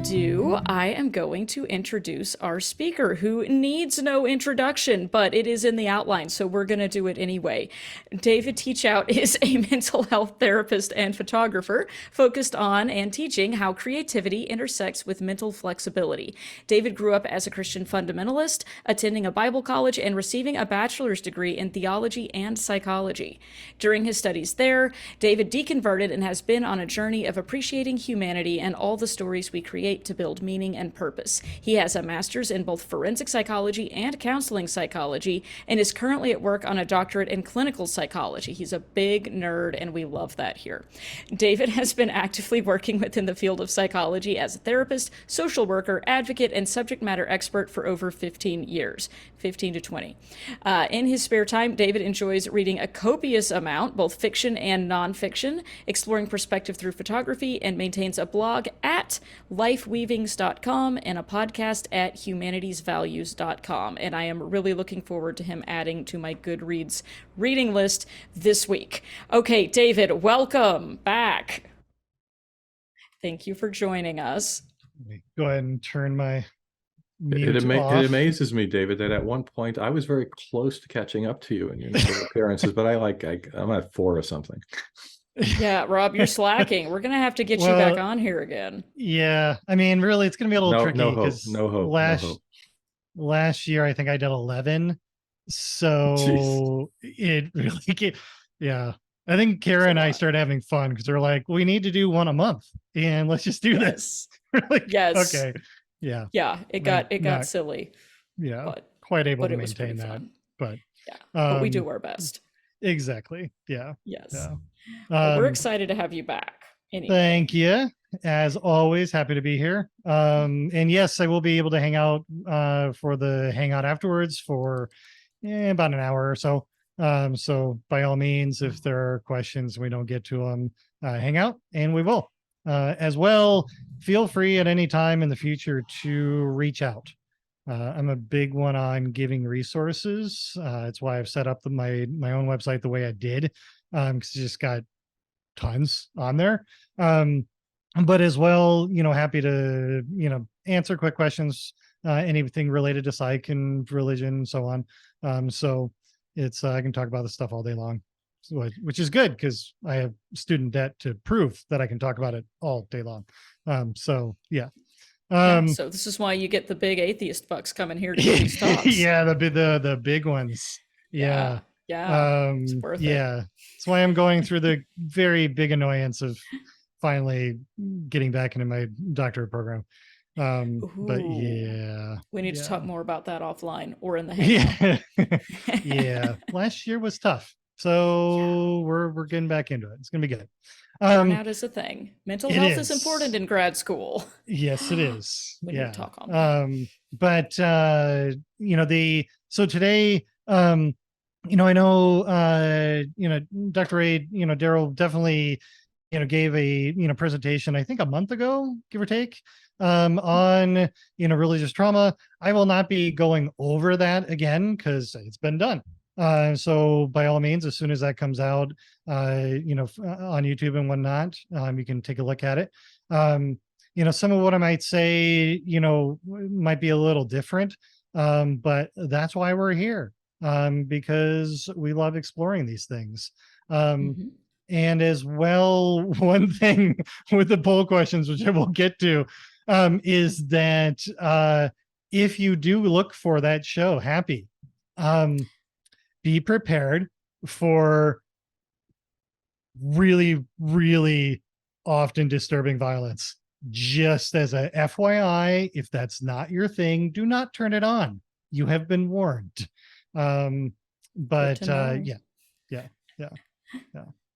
do, I am going to introduce our speaker who needs no introduction, but it is in the outline, so we're going to do it anyway. David Teachout is a mental health therapist and photographer focused on and teaching how creativity intersects with mental flexibility. David grew up as a Christian fundamentalist, attending a Bible college and receiving a bachelor's degree in theology and psychology. During his studies there, David deconverted and has been on a journey of appreciating humanity and all the stories we create to build meaning and purpose. He has a master's in both forensic psychology and counseling psychology and is currently at work on a doctorate in clinical psychology. He's a big nerd, and we love that here. David has been actively working within the field of psychology as a therapist, social worker, advocate, and subject matter expert for over 15 years, 15 to 20. In his spare time, David enjoys reading a copious amount, both fiction and nonfiction, exploring perspective through photography, and maintains a blog at lifeweavings.com and a podcast at humanitiesvalues.com. And I am really looking forward to him adding to my Goodreads reading list this week. Okay, David, welcome back. Thank you for joining us. Let me go ahead and turn my mute off. It amazes me, David, that at one point I was very close to catching up to you in your number of appearances, but I'm at 4 or something. Yeah, Rob, you're slacking. We're going to have to get you back on here again. Yeah, I mean, really, it's going to be a little tricky. No hope. Last year, I think I did 11. So it really, yeah. I think Kara and I started having fun because we're like, we need to do one a month and let's just do this. Like, yes. Okay. Yeah. Yeah. It got silly. Yeah. But quite able to maintain that. Fun. But but we do our best. Exactly. Yeah. Yes. Yeah. We're excited to have you back. Anyway. Thank you. As always, happy to be here. And yes, I will be able to hang out for the hangout afterwards for about an hour or so. So by all means, if there are questions we don't get to them, hang out and we will. As well, feel free at any time in the future to reach out. I'm a big one on giving resources. It's why I've set up my own website the way I did, because it's just got tons on there. But as well, happy to, answer quick questions, anything related to psych and religion and so on. So it's, I can talk about this stuff all day long, which is good because I have student debt to prove that I can talk about it all day long. So yeah. So this is why you get the big atheist bucks coming here to these talks. Yeah, the big ones. Yeah. It's worth it. Yeah. That's why I'm going through the very big annoyance of finally getting back into my doctorate program. But yeah. We need to talk more about that offline or in the hangout. Yeah. Last year was tough. So we're getting back into it. It's gonna be good. Burnout is a thing. Mental health is important in grad school. Yes, it is. We need to talk on that. But so today, I know Dr. Ray, Darrel definitely gave a presentation, I think a month ago, give or take, on religious trauma. I will not be going over that again because it's been done. So by all means, as soon as that comes out, on YouTube and whatnot, you can take a look at it. Some of what I might say, might be a little different, but that's why we're here, because we love exploring these things. And as well, one thing with the poll questions, which I will get to, is that if you do look for that show, Happy, be prepared for really, really often disturbing violence. Just as a FYI, if that's not your thing, do not turn it on. You have been warned. But yeah.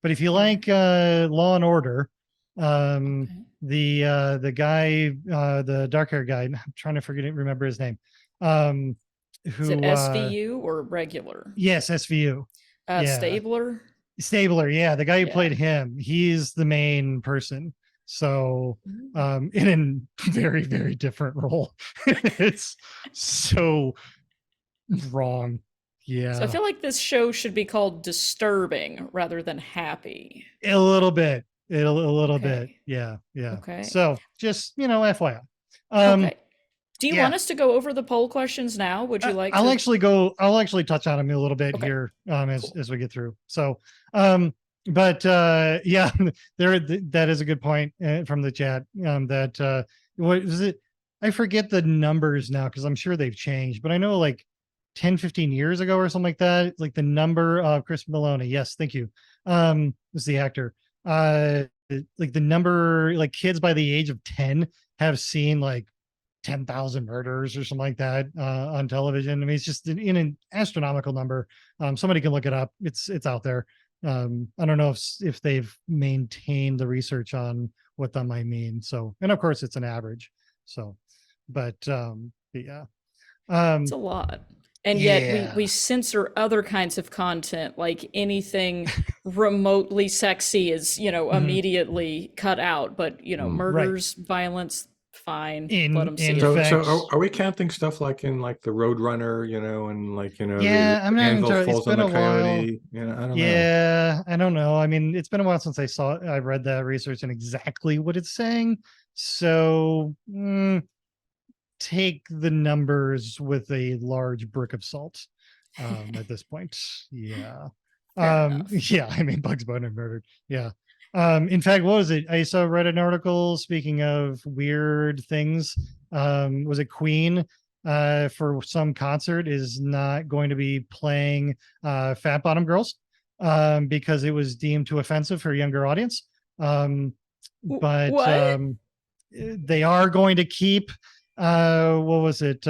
But if you like Law and Order, the guy, the dark hair guy, I'm trying to remember his name. Is it SVU or regular? Yes, SVU. Stabler. Yeah, the guy who played him, he's the main person. So in a very, very different role. It's so wrong. Yeah. So I feel like this show should be called Disturbing rather than Happy. A little bit. A little bit. Yeah. Okay. So just, FYI. Okay. Do you want Yeah. us to go over the poll questions now? Would you like I'll to? actually go. I'll actually touch on them a little bit Okay, here cool. as we get through. So, but yeah, that is a good point from the chat. That what is it? I forget the numbers now because I'm sure they've changed, but I know like 10, 15 years ago or something like that, like the number of Chris Maloney. Yes, thank you. Is the actor. Like the number, like kids by the age of 10 have seen like 10,000 murders or something like that on television. I mean, it's just in an astronomical number. Somebody can look it up. It's out there. I don't know if they've maintained the research on what that might mean. So, and of course, it's an average. So, but yeah, It's a lot. And yet we yeah. censor other kinds of content, like anything remotely sexy is, Mhm. immediately cut out. But, Mm. Right. murders, violence, fine, let them see In it. So fact, are we counting stuff like in like the Roadrunner, and like yeah, I'm the not anvil entirely. It's falls on been the a while. coyote? I don't know. Yeah, I don't know. I mean, it's been a while since I read that research and exactly what it's saying. So take the numbers with a large brick of salt at this point. Yeah. Fair enough. Yeah, I mean Bugs Bunny murdered. Yeah. In fact, what was it? I saw read an article speaking of weird things. Was it Queen for some concert is not going to be playing Fat Bottom Girls because it was deemed too offensive for a younger audience. But What? they are going to keep what was it?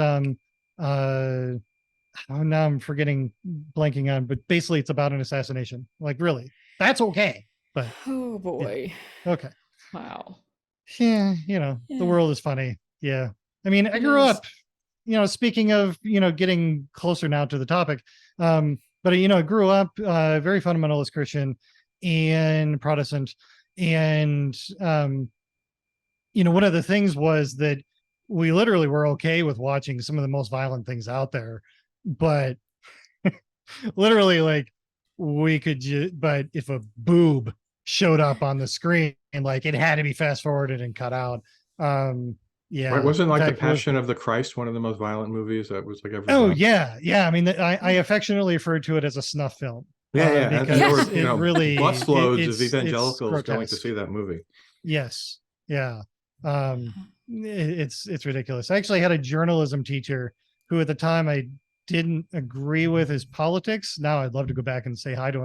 Oh, now I'm forgetting, blanking on, but basically it's about an assassination. Like, really, that's okay. But Oh yeah, boy. okay. Wow. Yeah, the Yeah, world is funny. Yeah. I mean, I it grew is. up, speaking of, getting closer now to the topic, but, I grew up very fundamentalist Christian and Protestant. And, one of the things was that we literally were okay with watching some of the most violent things out there, but literally like we could just, but if a boob showed up on the screen, like it had to be fast forwarded and cut out. Right? Yeah. Wasn't In like the fact, what was, Passion of the Christ one of the most violent movies that was like ever oh done? yeah. Yeah. I mean, I affectionately refer to it as a snuff film Yeah, yeah. And there Yeah. because were, it really, busloads of it's evangelicals going to grotesque. see that movie. Yes. Yeah. It's ridiculous. I actually had a journalism teacher who at the time I didn't agree with his politics. Now I'd love to go back and say hi to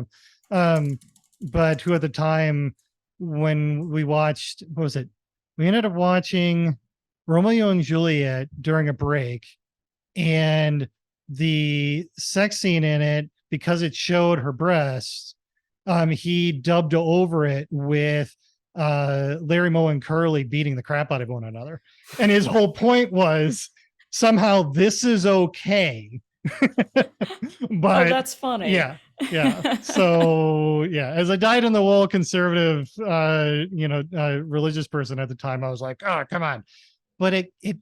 him. But who at the time when we watched, what was it? We ended up watching Romeo and Juliet during a break, and the sex scene in it, because it showed her breasts, he dubbed over it with Larry Moe and Curly beating the crap out of one another. And his whole point was somehow this is okay. Oh, But that's funny. yeah, yeah. So yeah, as a dyed in the wool conservative, religious person at the time, I was like, oh, come on. But it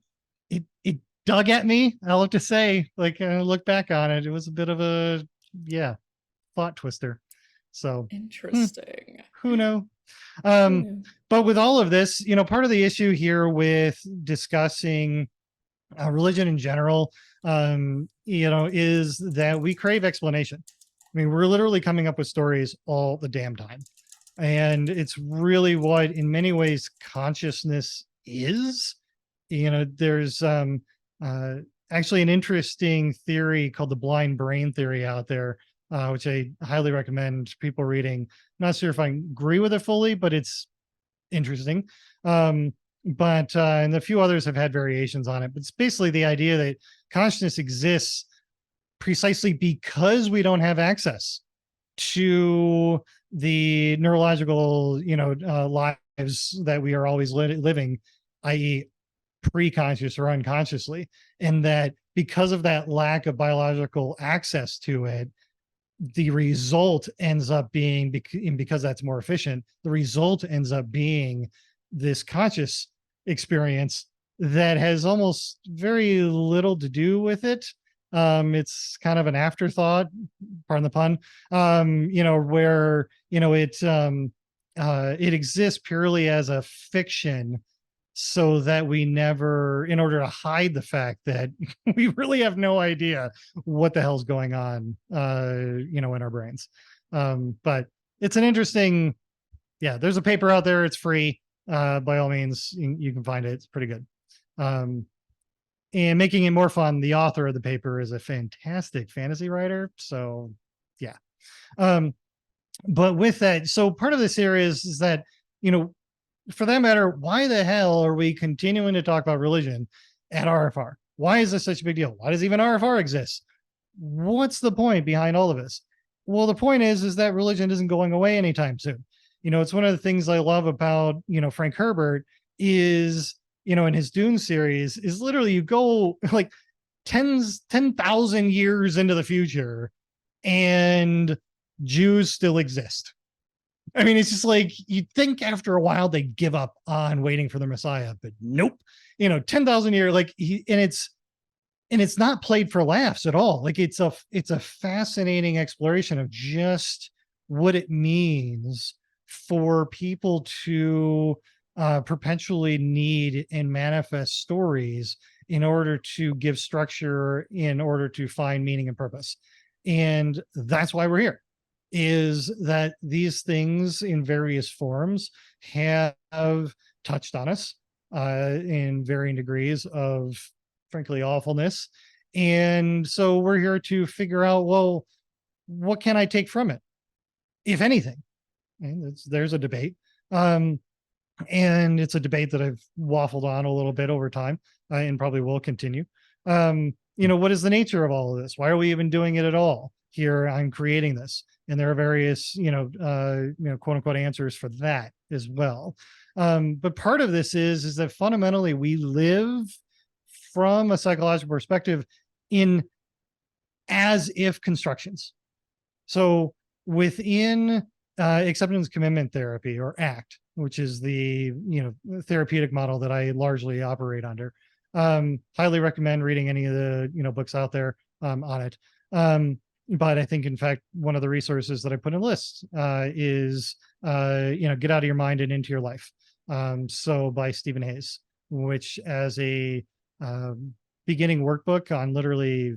dug at me. I'll have to say, like, look back on it, it was a bit of a, yeah, thought twister. So Interesting. who know? Who Um, knew? but with all of this, part of the issue here with discussing religion in general, is that we crave explanation. I mean, we're literally coming up with stories all the damn time. And it's really what, in many ways, consciousness is. There's actually an interesting theory called the blind brain theory out there, which I highly recommend people reading. Not sure if I agree with it fully, but it's interesting. And a few others have had variations on it. But it's basically the idea that consciousness exists precisely because we don't have access to the neurological, lives that we are always living, i.e., pre-conscious or unconsciously, and that because of that lack of biological access to it, the result ends up being, because that's more efficient, the result ends up being this conscious experience that has almost very little to do with it. It's kind of an afterthought, pardon the pun, where it exists purely as a fiction so that we never, in order to hide the fact that we really have no idea what the hell's going on, in our brains. But it's an interesting, there's a paper out there. It's free. By all means, you can find it. It's pretty good. And making it more fun, the author of the paper is a fantastic fantasy writer. So yeah. But with that, so part of this here is that, for that matter, why the hell are we continuing to talk about religion at RfR? Why is this such a big deal? Why does even RfR exist? What's the point behind all of this? Well, the point is that religion isn't going away anytime soon. It's one of the things I love about, Frank Herbert is, in his Dune series is literally you go like 10,000 years into the future and Jews still exist. I mean, it's just like you'd think after a while they'd give up on waiting for the Messiah, but nope. 10,000 years, and it's not played for laughs at all. Like it's a fascinating exploration of just what it means for people to perpetually need and manifest stories in order to give structure, in order to find meaning and purpose. And that's why we're here, is that these things in various forms have touched on us in varying degrees of, frankly, awfulness. And so we're here to figure out, well, what can I take from it, if anything? And there's a debate. And it's a debate that I've waffled on a little bit over time and probably will continue. What is the nature of all of this? Why are we even doing it at all here on creating this? And there are various, quote unquote answers for that as well. But part of this is that fundamentally we live from a psychological perspective in as if constructions. So within acceptance commitment therapy, or ACT, which is the therapeutic model that I largely operate under, highly recommend reading any of the books out there on it. But I think, in fact, one of the resources that I put in lists is Get Out of Your Mind and Into Your Life. So by Stephen Hayes, which as a beginning workbook on literally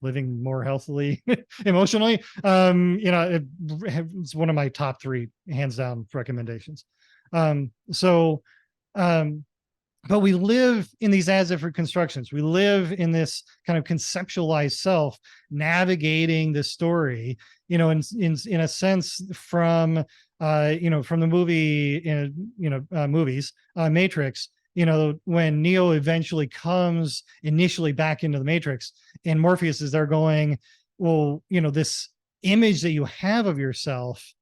living more healthily emotionally, it's one of my top 3 hands down recommendations. But we live in these as if constructions. We live in this kind of conceptualized self navigating the story, in a sense from the movie, movies, Matrix, when Neo eventually comes initially back into the Matrix and Morpheus is there going, well, this image that you have of yourself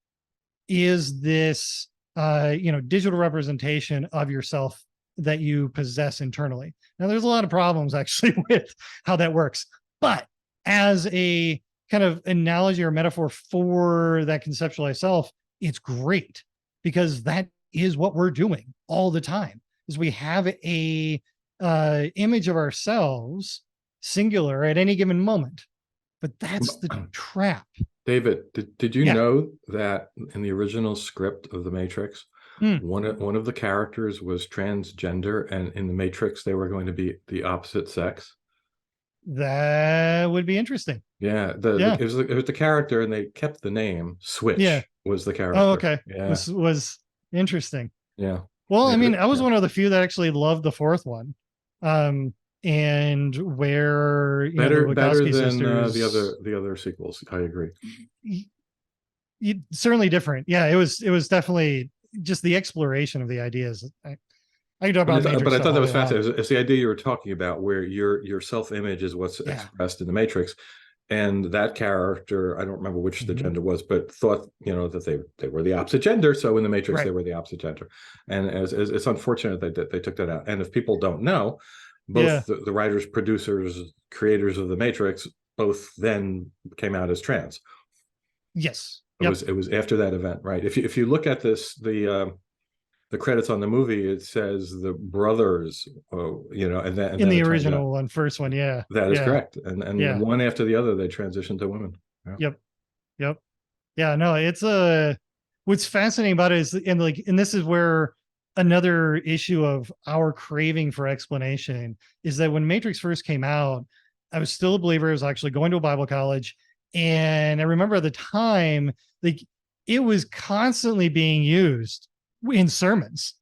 is this, digital representation of yourself that you possess internally. Now, there's a lot of problems actually with how that works, but as a kind of analogy or metaphor for that conceptualized self, it's great, because that is what we're doing all the time, is we have a image of ourselves singular at any given moment, but that's the trap. David, did you know that in the original script of The Matrix, one of the characters was transgender, and in The Matrix they were going to be the opposite sex? That would be interesting. Yeah, it was the character, and they kept the name Switch. Yeah. Was the character. Oh, okay. Yeah. This was interesting. Yeah. Well, I mean, I was one of the few that actually loved the 4th one. And where better the than sisters, the other sequels. I agree. Certainly different. Yeah, it was definitely just the exploration of the ideas. I can talk about Matrix, but I thought that was fascinating. It's the idea you were talking about, where your self-image is what's expressed in the Matrix, and that character, I don't remember which the gender was, but thought that they were the opposite gender. So in the Matrix, they were the opposite gender, and it's unfortunate that they took that out. And if people don't know, both the writers, producers, creators of the Matrix, both then came out as trans. Yes. It was after that event, right? If you look at this, the credits on the movie, it says the brothers, and then in the original one, first one, that is correct, and one after the other, they transitioned to women. Yep. Yeah, no, it's what's fascinating about it is, and this is where another issue of our craving for explanation is that when Matrix first came out, I was still a believer. I was actually going to a Bible college. And I remember at the time, like, it was constantly being used in sermons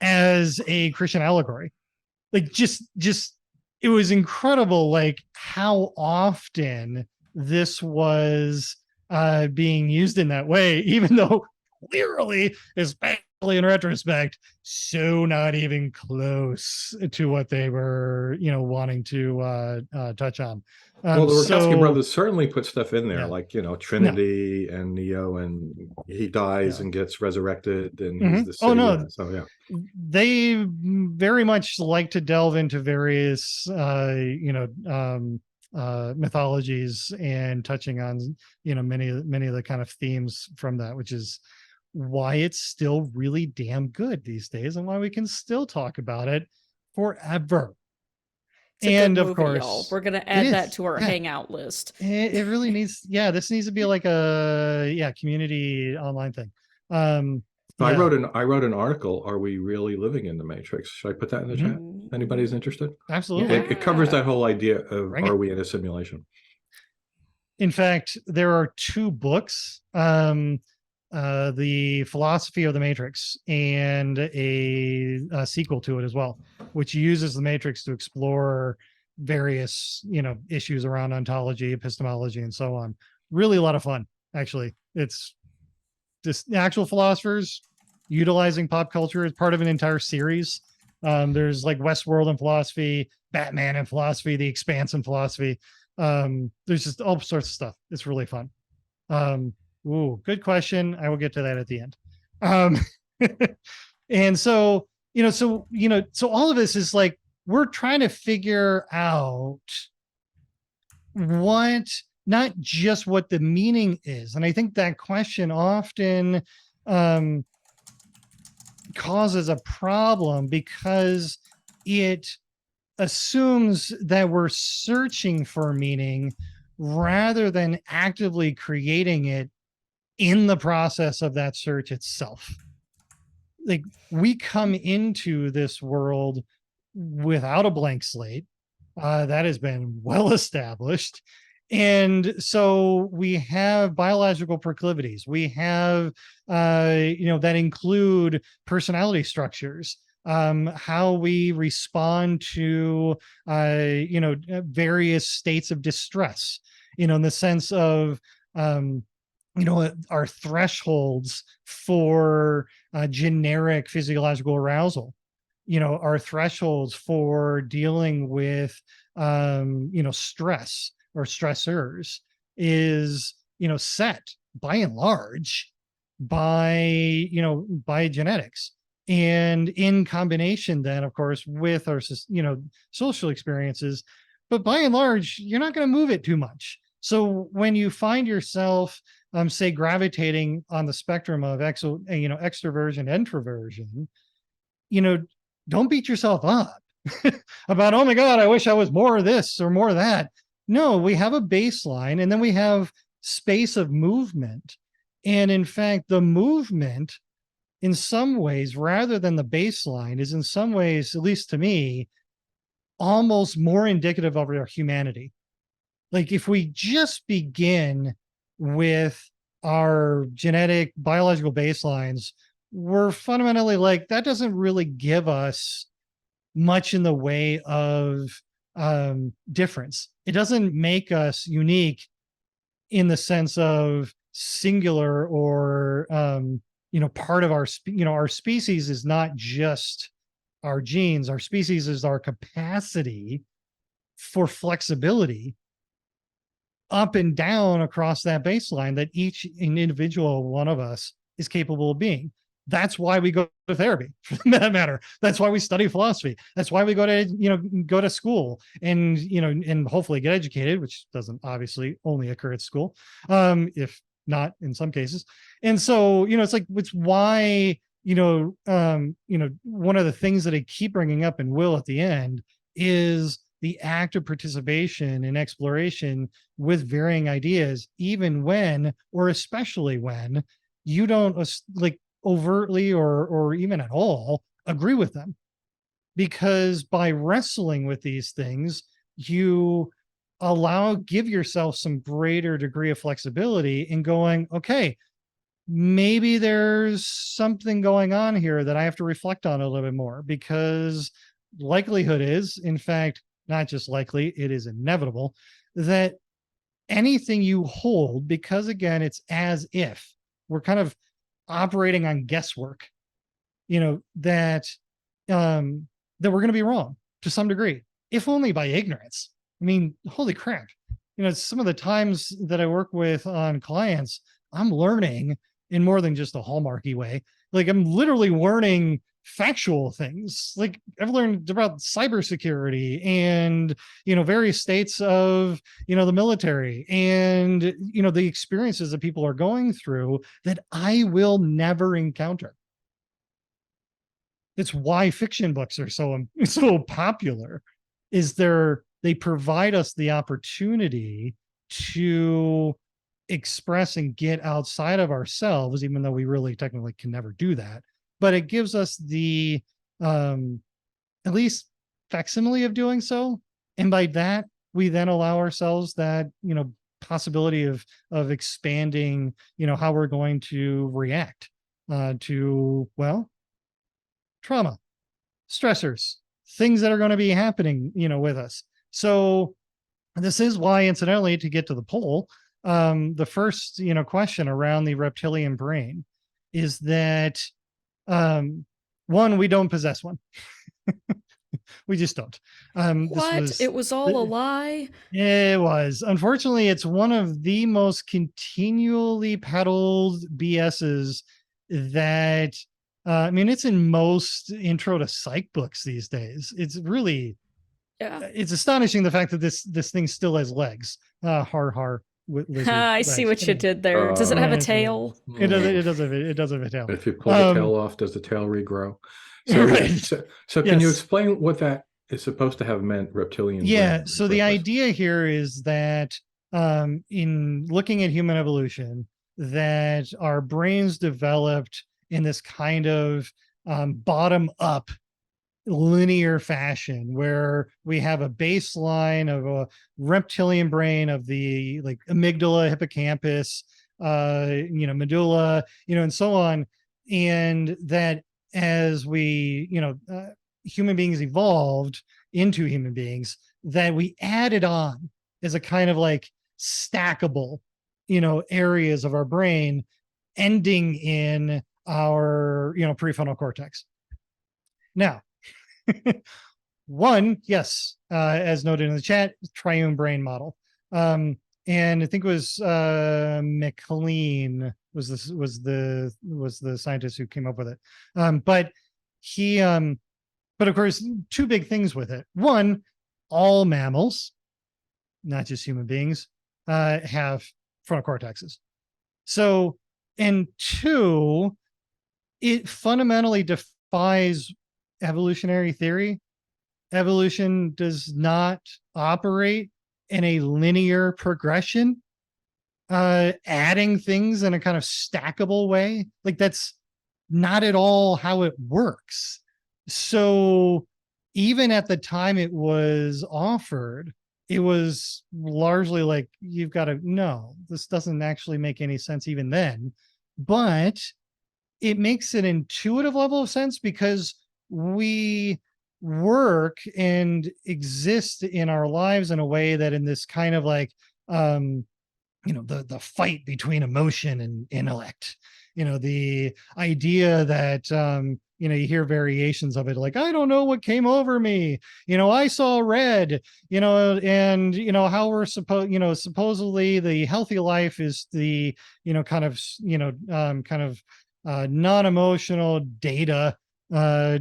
as a Christian allegory. Like, just it was incredible, like, how often this was being used in that way, even though clearly, especially in retrospect, so not even close to what they were, wanting to touch on. Well, the Wachowski So brothers certainly put stuff in there, yeah, like, no, Trinity and Neo, and he dies yeah. and gets resurrected, and he's the Oh same. no, Yeah, so yeah. they very much like to delve into various mythologies and touching on many of the kind of themes from that, which is why it's still really damn good these days and why we can still talk about it forever. It's a And good of movie, y'all. course, We're gonna it add that is. to our Yeah, hangout list. it really needs. Yeah, this needs to be like a community online thing. So Yeah. I wrote an article. Are we really living in the Matrix? Should I put that in the chat? Anybody's interested? Absolutely. It covers that Yeah. whole idea of Bring are it. we in a simulation? In fact, there are 2 books, The Philosophy of the Matrix and a sequel to it as well, which uses the Matrix to explore various, issues around ontology, epistemology, and so on. Really a lot of fun, actually. It's just actual philosophers utilizing pop culture as part of an entire series. There's like Westworld in philosophy, Batman in philosophy, The Expanse in philosophy. There's just all sorts of stuff. It's really fun. Good question. I will get to that at the end. And so all of this is like, we're trying to figure out what, not just what the meaning is. And I think that question often causes a problem because it assumes that we're searching for meaning rather than actively creating it in the process of that search itself. Like, we come into this world without a blank slate. That has been well established. And so we have biological proclivities. We have, that include personality structures, how we respond to, various states of distress, in the sense of, our thresholds for generic physiological arousal, our thresholds for dealing with, stress or stressors is, set by and large by genetics. And in combination then, of course, with our, social experiences, but by and large, you're not going to move it too much. So when you find yourself, say, gravitating on the spectrum of extroversion, introversion, don't beat yourself up about, oh my God, I wish I was more of this or more of that. No, we have a baseline and then we have space of movement. And in fact, the movement, in some ways, rather than the baseline, is in some ways, at least to me, almost more indicative of our humanity. Like, if we just begin with our genetic biological baselines, we're fundamentally like, that doesn't really give us much in the way of difference. It doesn't make us unique in the sense of singular or part of our our species is not just our genes. Our species is our capacity for flexibility up and down across that baseline that each individual one of us is capable of being. That's why we go to therapy, for that matter. That's why we study philosophy. That's why we go to school and, and hopefully get educated, which doesn't obviously only occur at school, if not in some cases. And so, it's why, one of the things that I keep bringing up and will at the end is the active participation and exploration with varying ideas, even when, or especially when, you don't, like, overtly or even at all agree with them, because by wrestling with these things, you give yourself some greater degree of flexibility in going, okay, maybe there's something going on here that I have to reflect on a little bit more, because likelihood is, in fact, not just likely, it is inevitable that anything you hold, because again, it's as if we're kind of operating on guesswork, that that we're going to be wrong to some degree, if only by ignorance. I mean, holy crap. Some of the times that I work with on clients, I'm learning in more than just a hallmarky way. Like, I'm literally learning factual things. Like, I've learned about cybersecurity and, various states of, the military and, the experiences that people are going through that I will never encounter. It's why fiction books are so popular, is they provide us the opportunity to express and get outside of ourselves, even though we really technically can never do that. But it gives us the at least facsimile of doing so. And by that, we then allow ourselves that, possibility of expanding, how we're going to react to, well, trauma, stressors, things that are going to be happening, with us. So this is why, incidentally, to get to the poll, the first, question around the reptilian brain is that, one, we don't possess one. We just don't. What? It was all a lie? It was. Unfortunately, it's one of the most continually peddled BSs that, it's in most intro to psych books these days. It's really, it's astonishing the fact that this thing still has legs. Har. I see what you did there. Does it have a tail? It does. It does have a tail. If you pull the tail off, does the tail regrow? So, right. so can you explain what that is supposed to have meant, reptilian? Yeah. So the idea here is that, in looking at human evolution, that our brains developed in this kind of bottom up linear fashion, where we have a baseline of a reptilian brain of the like amygdala, hippocampus, medulla, and so on. And that as we, human beings evolved into human beings, that we added on as a kind of like stackable, areas of our brain ending in our, prefrontal cortex. Now, one, yes, as noted in the chat, triune brain model. And I think it was McLean was the scientist who came up with it. But of course, two big things with it. One, all mammals, not just human beings, have frontal cortexes. So, and two, it fundamentally defies evolutionary theory. Evolution does not operate in a linear progression, adding things in a kind of stackable way. Like, that's not at all how it works. So even at the time it was offered, it was largely like, you've got to, no, this doesn't actually make any sense even then. But it makes an intuitive level of sense, because we work and exist in our lives in a way that, in this kind of like, the fight between emotion and intellect, the idea that, you hear variations of it, like, I don't know what came over me, I saw red, and, how we're supposedly the healthy life is the, non-emotional data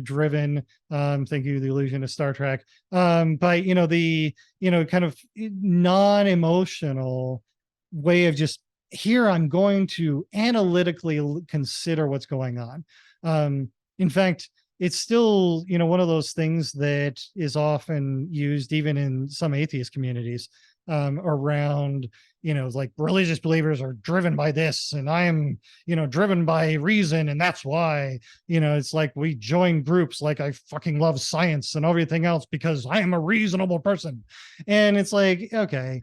driven, thank you, the illusion of Star Trek, but the kind of non-emotional way of just, here I'm going to analytically consider what's going on. In fact, it's still, one of those things that is often used even in some atheist communities, around, like religious believers are driven by this, and I am, driven by reason, and that's why, it's like we join groups like I fucking love science and everything else because I am a reasonable person. And it's like, okay,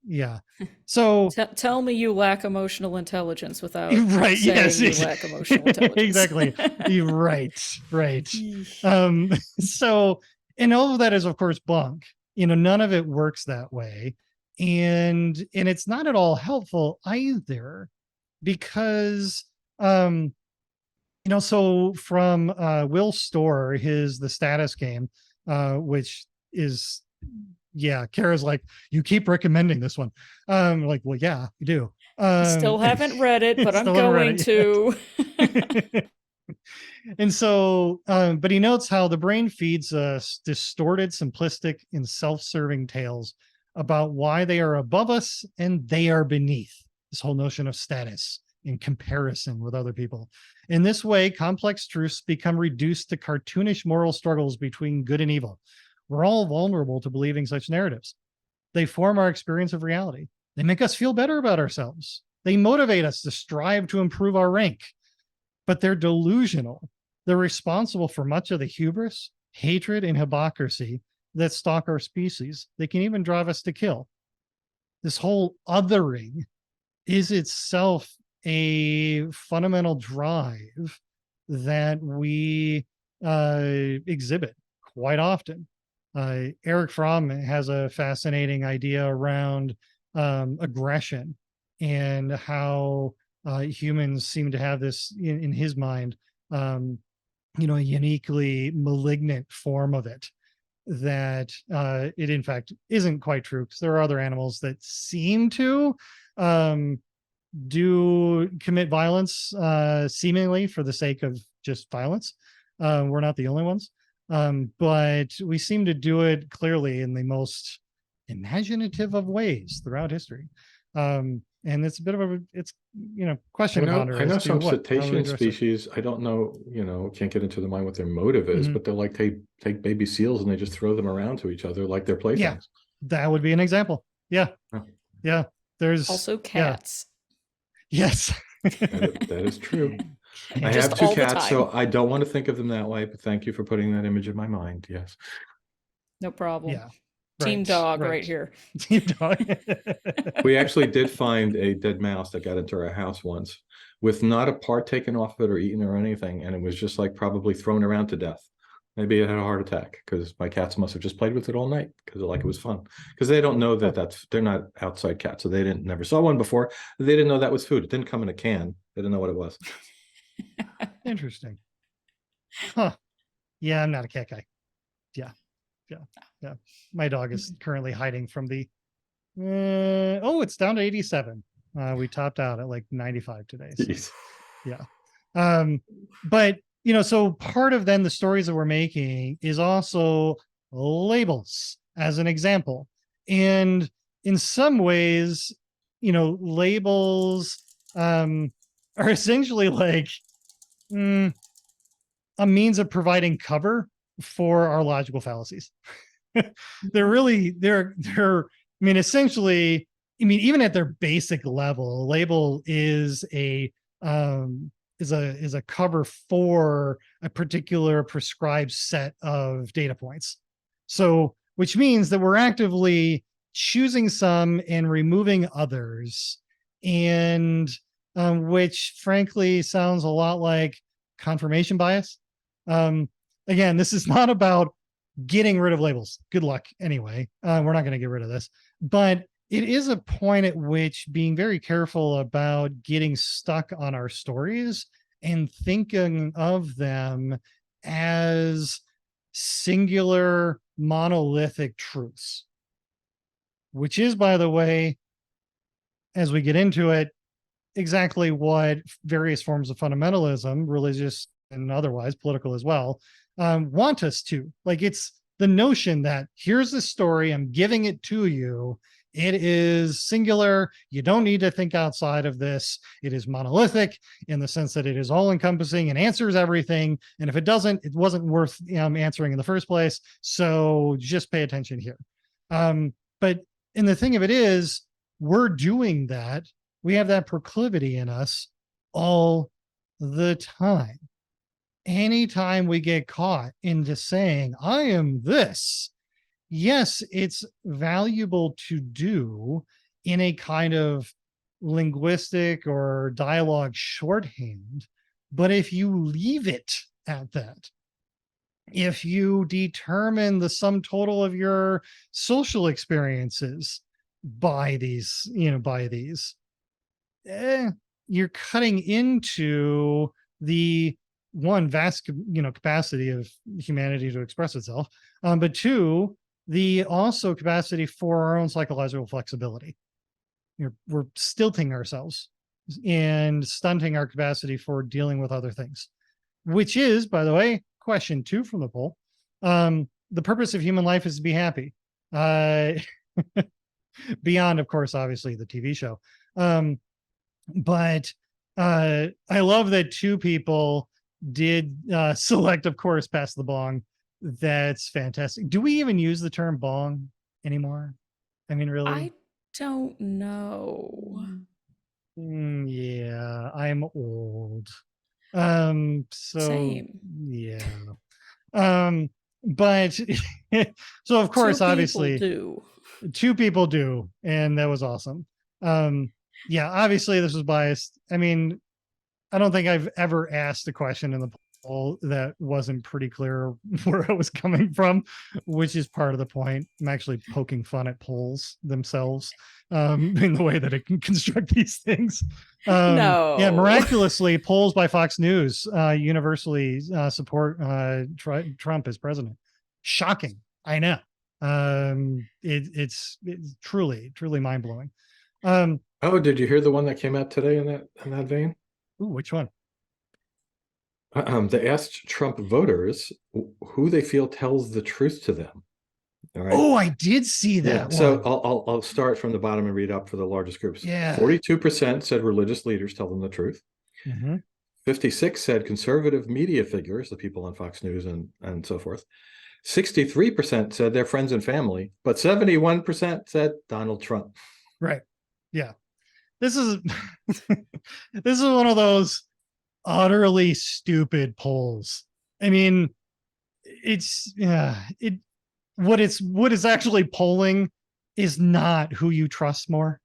yeah. So Tell me you lack emotional intelligence without right, saying yes, you lack emotional intelligence. exactly. You're right. So, and all of that is of course bunk. None of it works that way. And it's not at all helpful either, because so from Will Storr, the status game, which is, yeah, Kara's like, you keep recommending this one. Like, well, yeah, you do. Still haven't read it, but I'm going to. And so, but he notes how the brain feeds us distorted, simplistic, and self-serving tales about why they are above us and they are beneath. This whole notion of status in comparison with other people. In this way, complex truths become reduced to cartoonish moral struggles between good and evil. We're all vulnerable to believing such narratives. They form our experience of reality. They make us feel better about ourselves. They motivate us to strive to improve our rank, but they're delusional. They're responsible for much of the hubris, hatred, and hypocrisy that stalk our species. They can even drive us to kill. This whole othering is itself a fundamental drive that we exhibit quite often. Eric Fromm has a fascinating idea around aggression and how humans seem to have this in his mind, a uniquely malignant form of it, that it in fact isn't quite true, because there are other animals that seem to do commit violence seemingly for the sake of just violence. We're not the only ones, but we seem to do it clearly in the most imaginative of ways throughout history. And it's a bit of a question to ponder. I know some what, cetacean species, I don't know, can't get into the mind what their motive is, but they're like, they take baby seals and they just throw them around to each other like they're playthings. Yeah, that would be an example. Yeah. Yeah. There's also cats. Yes. That is true. I have two cats, so I don't want to think of them that way, but thank you for putting that image in my mind. Yes. No problem. Yeah. Team dog right here. Team dog. We actually did find a dead mouse that got into our house once with not a part taken off of it or eaten or anything. And it was just like probably thrown around to death. Maybe it had a heart attack because my cats must have just played with it all night because like it was fun. Because they don't know that they're not outside cats. So they never saw one before. They didn't know that was food. It didn't come in a can. They didn't know what it was. Interesting. Huh. Yeah, I'm not a cat guy. Yeah. My dog is currently hiding from the it's down to 87. We topped out at like 95 today. So, yeah. But so part of then the stories that we're making is also labels as an example. And in some ways, labels are essentially like a means of providing cover for our logical fallacies. They're essentially, even at their basic level, a label is a cover for a particular prescribed set of data points. So, which means that we're actively choosing some and removing others, and which frankly sounds a lot like confirmation bias. Again, this is not about getting rid of labels. Good luck anyway. We're not going to get rid of this, but it is a point at which being very careful about getting stuck on our stories and thinking of them as singular monolithic truths, which is, by the way, as we get into it, exactly what various forms of fundamentalism, religious and otherwise, political as well, want us to. Like, it's the notion that here's the story, I'm giving it to you. It is singular. You don't need to think outside of this. It is monolithic in the sense that it is all encompassing and answers everything. And if it doesn't, it wasn't worth answering in the first place. So just pay attention here. But and the thing of it is, we're doing that. We have that proclivity in us all the time. Anytime we get caught into saying, I am this, yes, it's valuable to do in a kind of linguistic or dialogue shorthand. But if you leave it at that, if you determine the sum total of your social experiences by these, eh, you're cutting into the one vast, capacity of humanity to express itself, but two, the also capacity for our own psychological flexibility. We're stilting ourselves and stunting our capacity for dealing with other things, which is, by the way, question 2 from the poll. The purpose of human life is to be happy. Beyond, of course, obviously the TV show. But I love that 2 people did select, of course, pass the bong. That's fantastic. Do we even use the term bong anymore? I mean, really? I don't know. Yeah, I'm old. So Same. yeah. But so of course, 2 people obviously, do. 2 people do, and that was awesome. Yeah, obviously this was biased. I mean, I don't think I've ever asked a question in the poll that wasn't pretty clear where I was coming from, which is part of the point. I'm actually poking fun at polls themselves, in the way that it can construct these things. No. Yeah, miraculously, polls by Fox News universally support Trump as president. Shocking, I know. It's truly, truly mind blowing. Oh, did you hear the one that came out today in that vein? Ooh, which one? They asked Trump voters who they feel tells the truth to them. All right. Oh, I did see that. Yeah. One. So I'll start from the bottom and read up for the largest groups. Yeah. 42% said religious leaders tell them the truth. Mm-hmm. 56 said conservative media figures, the people on Fox News and so forth. 63% said their friends and family, but 71% said Donald Trump. Right. Yeah. This is this is one of those utterly stupid polls. I mean, it's what is actually polling is not who you trust more.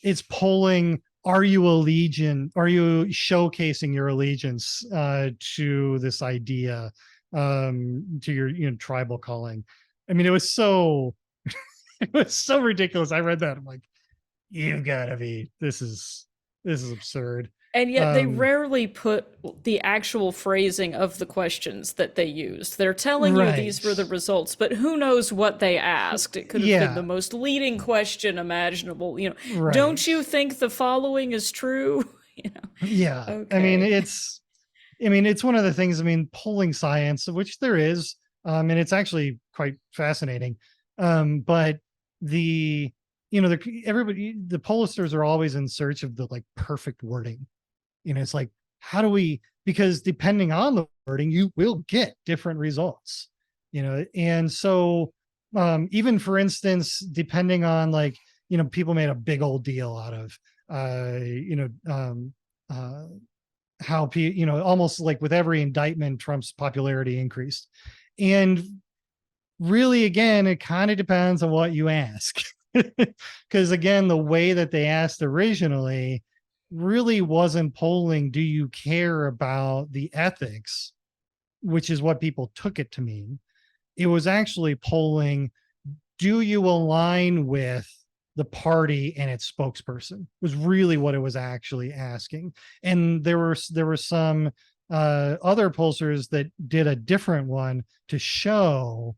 It's polling, are you showcasing your allegiance to this idea, to your tribal calling. I mean, it was so it was so ridiculous. I read that, I'm like, you've got to be, this is absurd. And yet they rarely put the actual phrasing of the questions that they used. They're telling you these were the results, but who knows what they asked? It could have been the most leading question imaginable. Don't you think the following is true? Yeah. Okay. I mean, it's one of the things, polling science, of which there is, and it's actually quite fascinating. But the pollsters are always in search of the perfect wording. It's like, how do we, because depending on the wording, you will get different results, and so even for instance, depending on people made a big old deal out of how almost like with every indictment, Trump's popularity increased. And really, again, it kind of depends on what you ask. Because again, the way that they asked originally really wasn't polling, do you care about the ethics, which is what people took it to mean. It was actually polling, do you align with the party and its spokesperson, was really what it was actually asking. And there were some other pollsters that did a different one to show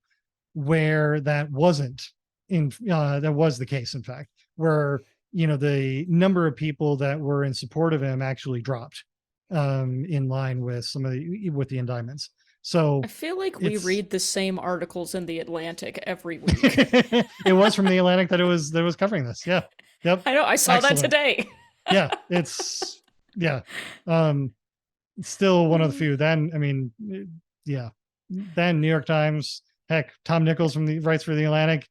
where that wasn't that was the case, in fact, where the number of people that were in support of him actually dropped in line with some of the indictments. So I feel like we read the same articles in the Atlantic every week. It was from the Atlantic that was covering this. Yeah. Yep. I know. I saw that today. Yeah. It's still one of the few. Then, yeah. Then New York Times, heck, Tom Nichols writes for the Atlantic.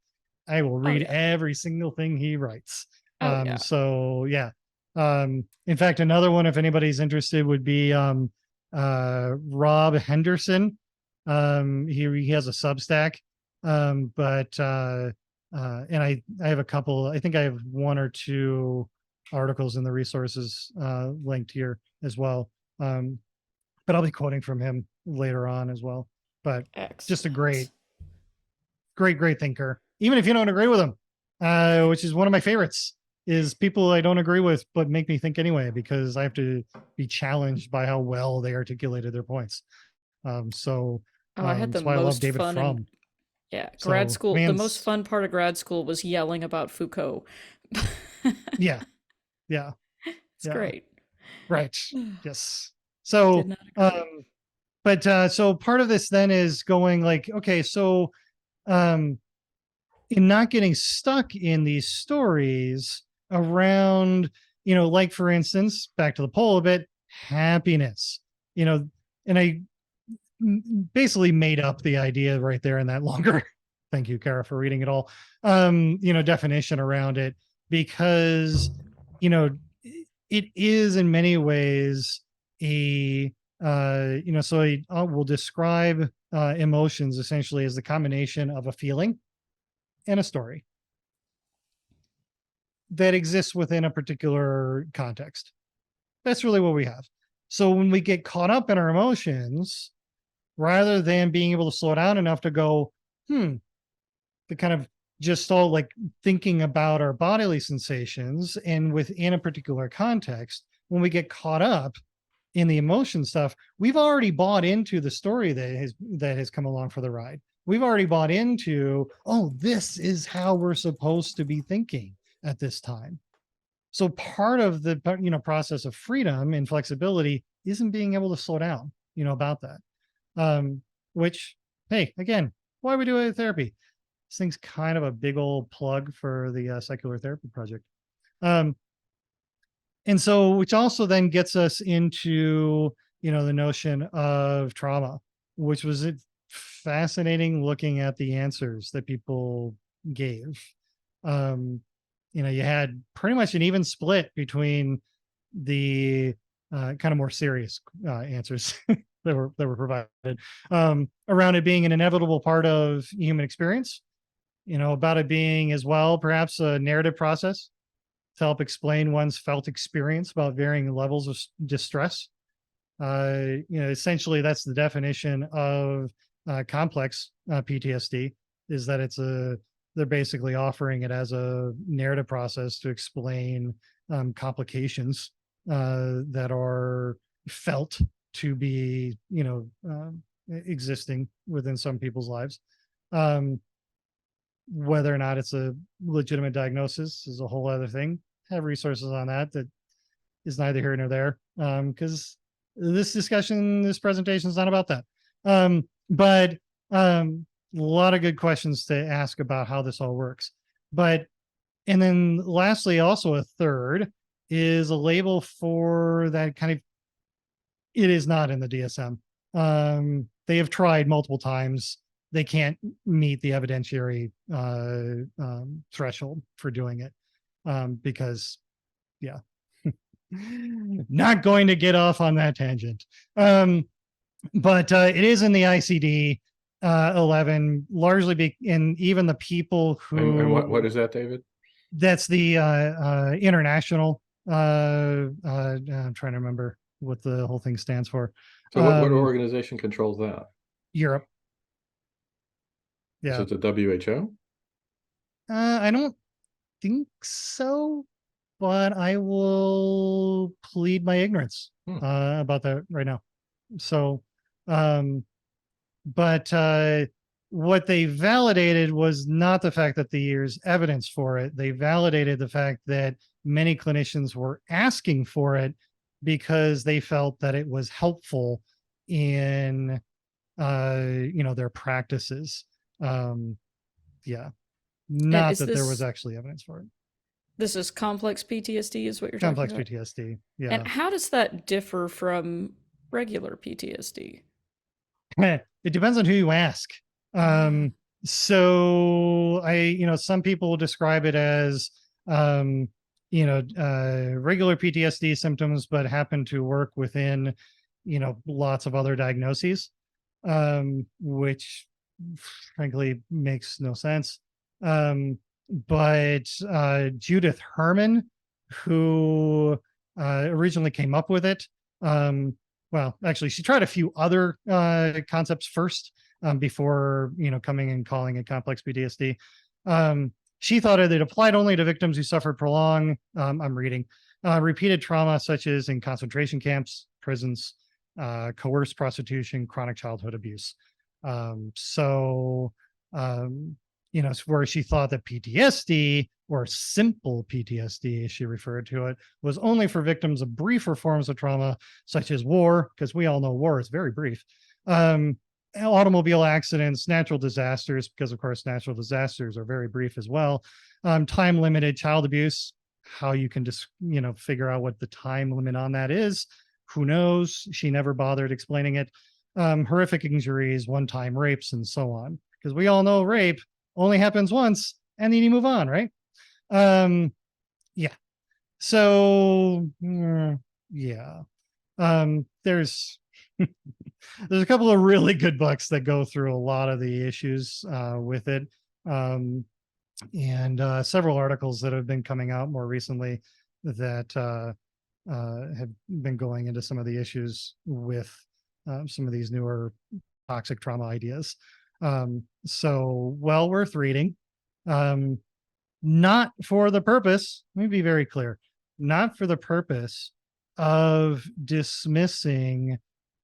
I will Oh read yeah. every single thing he writes. Oh yeah. So yeah. In fact, another one, if anybody's interested, would be Rob Henderson. He has a Substack. And I have a couple, I think I have one or two articles in the resources linked here as well. But I'll be quoting from him later on as well. But just a Excellent. great thinker, even if you don't agree with him, which is one of my favorites, is people I don't agree with, but make me think anyway, because I have to be challenged by how well they articulated their points. Oh, I had the That's why I love most David fun in Fromm. grad So, school. The most man's, fun part of grad school was yelling about Foucault. yeah, yeah, It's yeah, great. right. Yes. Did So, not agree. so part of this then is going like, okay, so, um, in not getting stuck in these stories around, like for instance, back to the poll a bit, happiness, and I basically made up the idea right there in that longer, thank you, Kara, for reading it all, definition around it, because, you know, it is in many ways a, so I will describe emotions essentially as the combination of a feeling and a story that exists within a particular context. That's really what we have. So when we get caught up in our emotions, rather than being able to slow down enough to go, to kind of just all like thinking about our bodily sensations and within a particular context, when we get caught up in the emotion stuff, we've already bought into the story that has come along for the ride. We've already bought into, oh, this is how we're supposed to be thinking at this time. So part of the process of freedom and flexibility isn't being able to slow down, about that. Which, hey, again, why we do therapy? This thing's kind of a big old plug for the secular therapy project. And so, which also then gets us into, the notion of trauma, which was fascinating looking at the answers that people gave. You had pretty much an even split between the kind of more serious answers that were provided around it being an inevitable part of human experience, about it being as well perhaps a narrative process to help explain one's felt experience about varying levels of distress. Essentially that's the definition of complex PTSD, is that they're basically offering it as a narrative process to explain complications that are felt to be, existing within some people's lives. Whether or not it's a legitimate diagnosis is a whole other thing. Have resources on that is neither here nor there, because this presentation is not about that. But a lot of good questions to ask about how this all works. And then lastly, also a third is a label for that kind of, it is not in the DSM. They have tried multiple times. They can't meet the evidentiary threshold for doing it, because, yeah, not going to get off on that tangent. But it is in the ICD 11, largely and even the people who. And what is that, David? That's the international. I'm trying to remember what the whole thing stands for. So what organization controls that? Europe. Is Yeah. it the WHO? I don't think so, but I will plead my ignorance about that right now. So, but what they validated was not the fact that there's evidence for it. They validated the fact that many clinicians were asking for it because they felt that it was helpful in their practices. Yeah, And not is that there was this actually evidence for it. this is complex PTSD is what you're talking Complex about? PTSD. Yeah. And how does that differ from regular PTSD? It depends on who you ask. So some people describe it as, regular PTSD symptoms, but happen to work within, lots of other diagnoses, which frankly makes no sense. But Judith Herman, who originally came up with it, well, actually, she tried a few other concepts first before coming and calling it complex PTSD. She thought it applied only to victims who suffered prolonged, I'm reading, repeated trauma, such as in concentration camps, prisons, coerced prostitution, chronic childhood abuse. It's where she thought that PTSD, or simple PTSD, as she referred to it, was only for victims of briefer forms of trauma, such as war, because we all know war is very brief, automobile accidents, natural disasters, because of course natural disasters are very brief as well, time-limited child abuse. How you can just figure out what the time limit on that is, who knows? She never bothered explaining it. Horrific injuries, one-time rapes, and so on, because we all know rape only happens once and then you move on, right? Yeah. So yeah. There's there's a couple of really good books that go through a lot of the issues with it, and several articles that have been coming out more recently that have been going into some of the issues with some of these newer toxic trauma ideas. So well worth reading. Not for the purpose, let me be very clear, not for the purpose of dismissing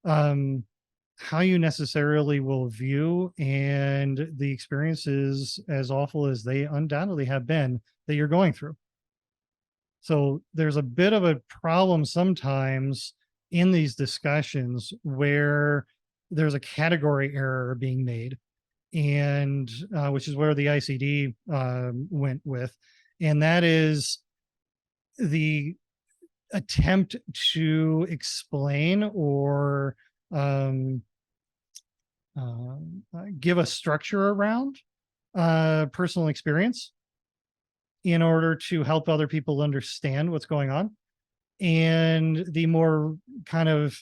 how you necessarily will view and the experiences, as awful as they undoubtedly have been, that you're going through. So there's a bit of a problem sometimes in these discussions where there's a category error being made, and which is where the ICD went with, and that is the attempt to explain or give a structure around personal experience in order to help other people understand what's going on. And the more kind of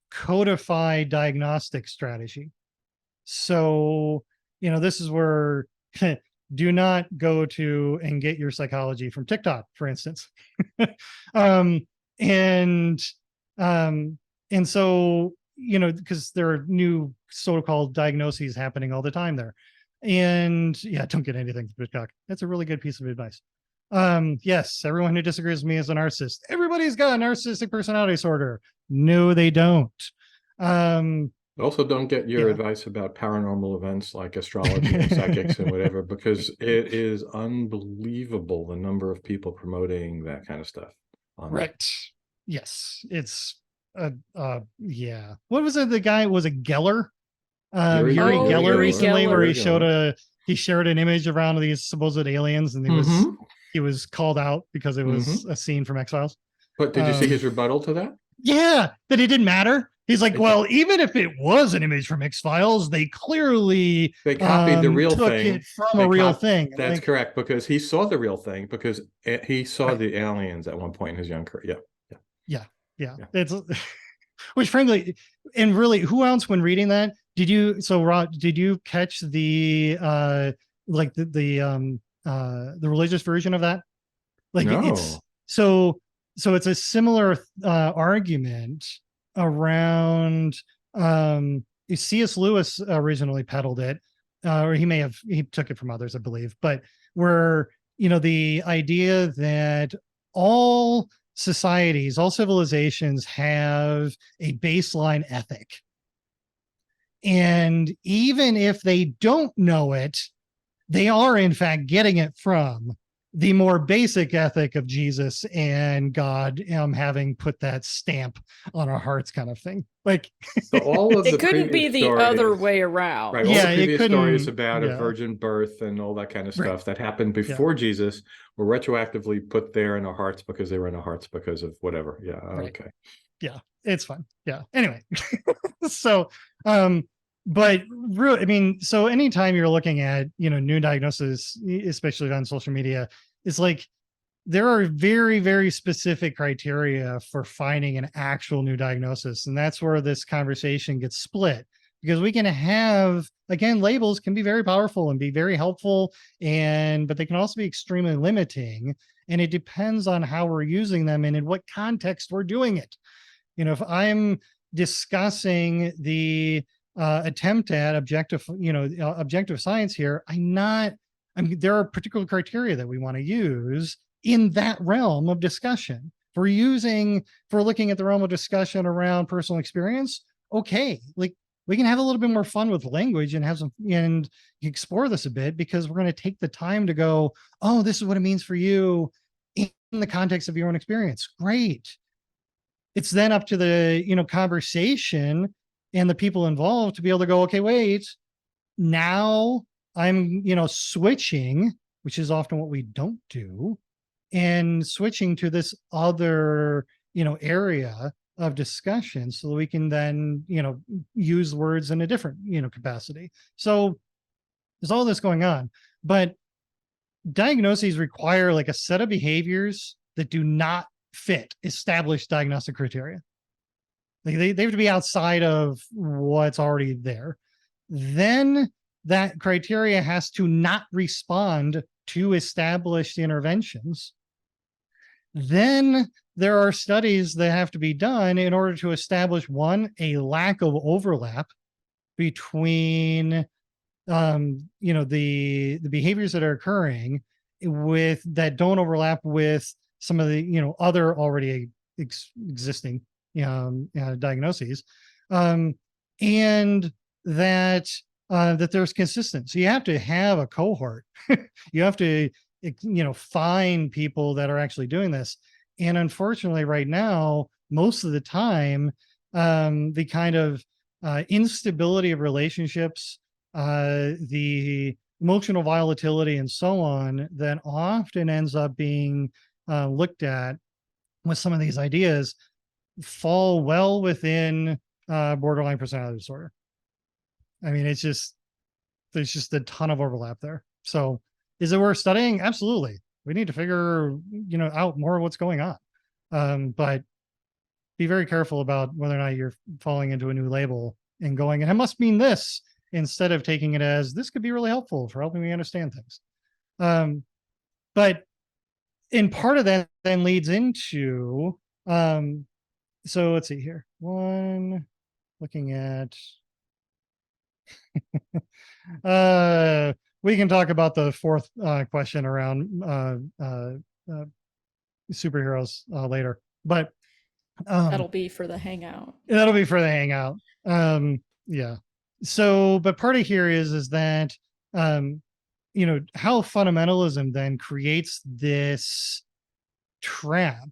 codified diagnostic strategy. So, this is where do not go to and get your psychology from TikTok, for instance. And so, because there are new so-called diagnoses happening all the time there. And yeah, don't get anything from TikTok. That's a really good piece of advice. Yes, everyone who disagrees with me is a narcissist. Everybody's got a narcissistic personality disorder. No, they don't. Also, don't get your advice about paranormal events like astrology and psychics and whatever, because it is unbelievable the number of people promoting that kind of stuff. Right. Yes. It's yeah. What was it? The guy, was it Geller? Yuri Geller recently, where he shared an image around these supposed aliens, and he was called out because it was a scene from X-Files. But did you see his rebuttal to that? Yeah, that it didn't matter. He's like, well, even if it was an image from X-Files, they clearly copied the real thing from a real thing. That's correct, because he saw the real thing, because he saw the aliens at one point in his young career. Yeah. It's which, frankly, and really, who else, when reading that, did you? So, Rod, did you catch the the religious version of that? Like, no. it's so it's a similar argument around C.S. Lewis originally peddled it, or he took it from others, I believe, but where the idea that all societies, all civilizations have a baseline ethic, and even if they don't know it, they are in fact getting it from the more basic ethic of Jesus and God having put that stamp on our hearts, kind of thing. Like, so all of it couldn't be the other way around. Right. All the previous stories about a virgin birth and all that kind of stuff that happened before Jesus were retroactively put there in our hearts because they were in our hearts because of whatever. Yeah. Okay. Yeah. It's fun. Yeah. Anyway, so but real, I mean, so anytime you're looking at, new diagnosis, especially on social media, it's like there are very, very specific criteria for finding an actual new diagnosis. And that's where this conversation gets split, because we can have, again, labels can be very powerful and be very helpful, but they can also be extremely limiting. And it depends on how we're using them and in what context we're doing it. If I'm discussing the attempt at objective science here, there are particular criteria that we want to use in that realm of discussion. If we're looking at the realm of discussion around personal experience, okay, like we can have a little bit more fun with language and explore this a bit, because we're going to take the time to go, oh, this is what it means for you in the context of your own experience. Great. It's then up to the, conversation and the people involved to be able to go, okay, wait, now I'm, switching, which is often what we don't do, and switching to this other, area of discussion so that we can then, use words in a different, capacity. So there's all this going on, but diagnoses require like a set of behaviors that do not fit established diagnostic criteria. They have to be outside of what's already there. Then that criteria has to not respond to established interventions. Then there are studies that have to be done in order to establish, one, a lack of overlap between the behaviors that are occurring that don't overlap with some of the other already existing diagnoses, and that there's consistency. You have to have a cohort. You have to find people that are actually doing this. And unfortunately, right now, most of the time, the kind of instability of relationships, the emotional volatility, and so on, that often ends up being looked at with some of these ideas fall well within borderline personality disorder. I mean, there's just a ton of overlap there. So is it worth studying? Absolutely. We need to figure, out more of what's going on. But be very careful about whether or not you're falling into a new label and going, and it must mean this, instead of taking it as this could be really helpful for helping me understand things. But in part of that then leads into, so let's see here. Looking at, we can talk about the fourth question around superheroes later, but That'll be for the hangout. Yeah. So, but part of here is that, how fundamentalism then creates this trap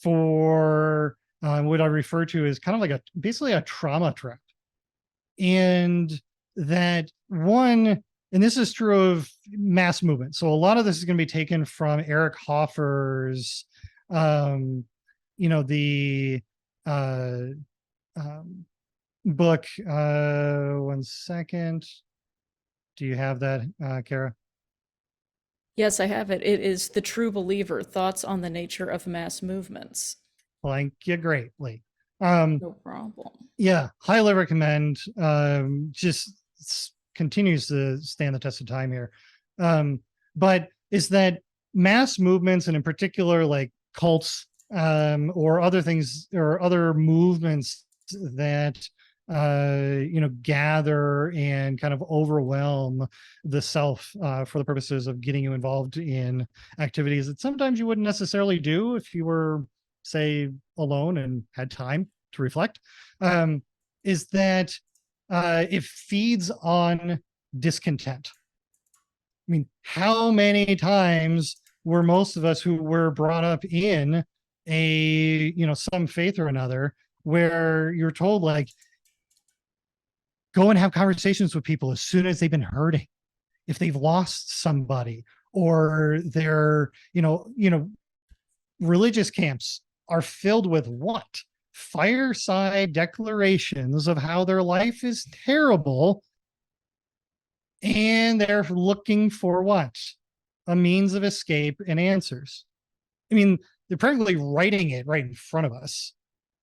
for what I refer to as kind of like basically a trauma trap. And that one, and this is true of mass movement. So a lot of this is going to be taken from Eric Hoffer's, the book. One second. Do you have that, Kara? Yes, I have it. It is The True Believer, Thoughts on the Nature of Mass Movements. Thank you greatly. No problem. Yeah, highly recommend. Just continues to stand the test of time here. But is that mass movements, and in particular like cults, or other things or other movements that gather and kind of overwhelm the self for the purposes of getting you involved in activities that sometimes you wouldn't necessarily do if you were, say, alone and had time to reflect, is that it feeds on discontent. I mean, how many times were most of us who were brought up in some faith or another, where you're told, like, go and have conversations with people as soon as they've been hurting, if they've lost somebody, or they're, religious camps are filled with what? fireside declarations of how their life is terrible, and they're looking for what? A means of escape and answers. I mean, they're practically writing it right in front of us.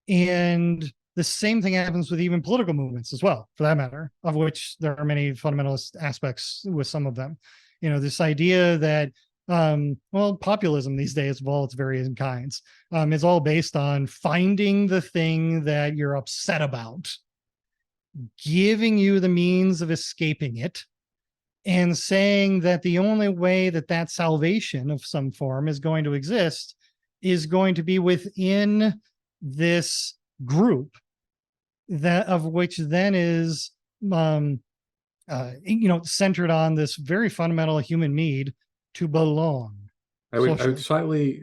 And the same thing happens with even political movements as well, for that matter, of which there are many fundamentalist aspects with some of them. This idea that, populism these days of all its various kinds is all based on finding the thing that you're upset about, giving you the means of escaping it, and saying that the only way that that salvation of some form is going to exist is going to be within this group that of which then is centered on this very fundamental human need to belong. I would slightly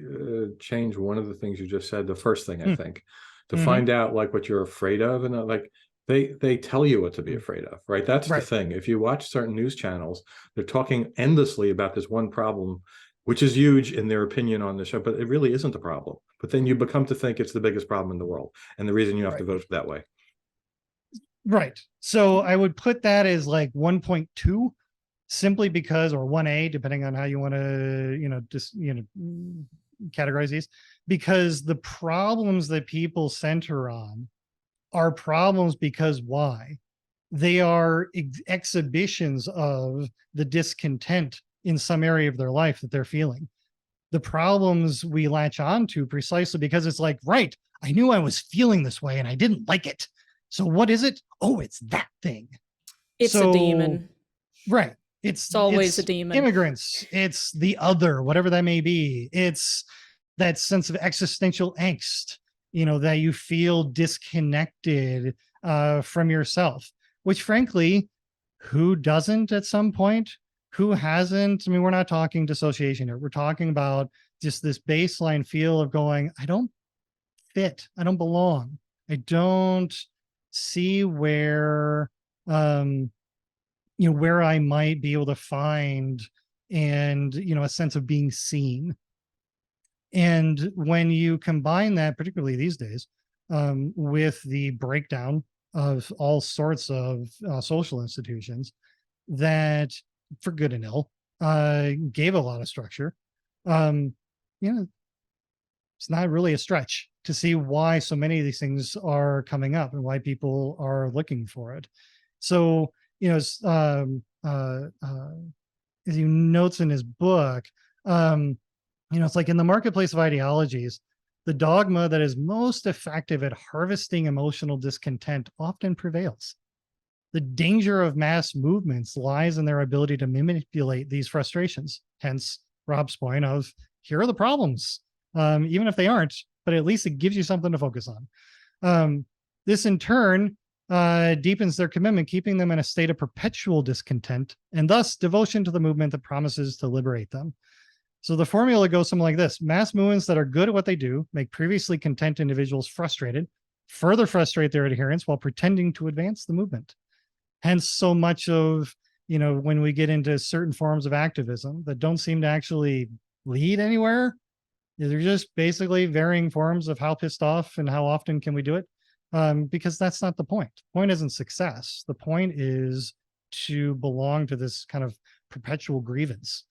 change one of the things you just said. The first thing, I think, to find out like what you're afraid of, and like they tell you what to be afraid of, right? That's the thing. If you watch certain news channels, they're talking endlessly about this one problem, which is huge in their opinion on the show, but it really isn't a problem. But then you become to think it's the biggest problem in the world, and the reason you have to vote that way. Right. So I would put that as like 1.2, simply because, or 1A, depending on how you want to, categorize these, because the problems that people center on are problems because why? They are exhibitions of the discontent in some area of their life that they're feeling. The problems we latch on to precisely because it's like, right, I knew I was feeling this way and I didn't like it. So what is it? Oh, it's that thing. It's a demon. Right. It's always a demon. Immigrants. It's the other, whatever that may be. It's that sense of existential angst, that you feel disconnected from yourself, which frankly, who doesn't at some point? Who hasn't? I mean, we're not talking dissociation here. We're talking about just this baseline feel of going, I don't fit. I don't belong. I don't see where, where I might be able to find and, a sense of being seen. And when you combine that, particularly these days, with the breakdown of all sorts of social institutions that, for good and ill, gave a lot of structure, it's not really a stretch to see why so many of these things are coming up and why people are looking for it. So, as he notes in his book, it's like in the marketplace of ideologies, the dogma that is most effective at harvesting emotional discontent often prevails. The danger of mass movements lies in their ability to manipulate these frustrations. Hence, Rob's point of here are the problems, even if they aren't, but at least it gives you something to focus on. This in turn deepens their commitment, keeping them in a state of perpetual discontent and thus devotion to the movement that promises to liberate them. So the formula goes something like this. Mass movements that are good at what they do make previously content individuals frustrated, further frustrate their adherents while pretending to advance the movement. Hence so much of, when we get into certain forms of activism that don't seem to actually lead anywhere, they're just basically varying forms of how pissed off and how often can we do it. Because that's not the point. The point isn't success. The point is to belong to this kind of perpetual grievance.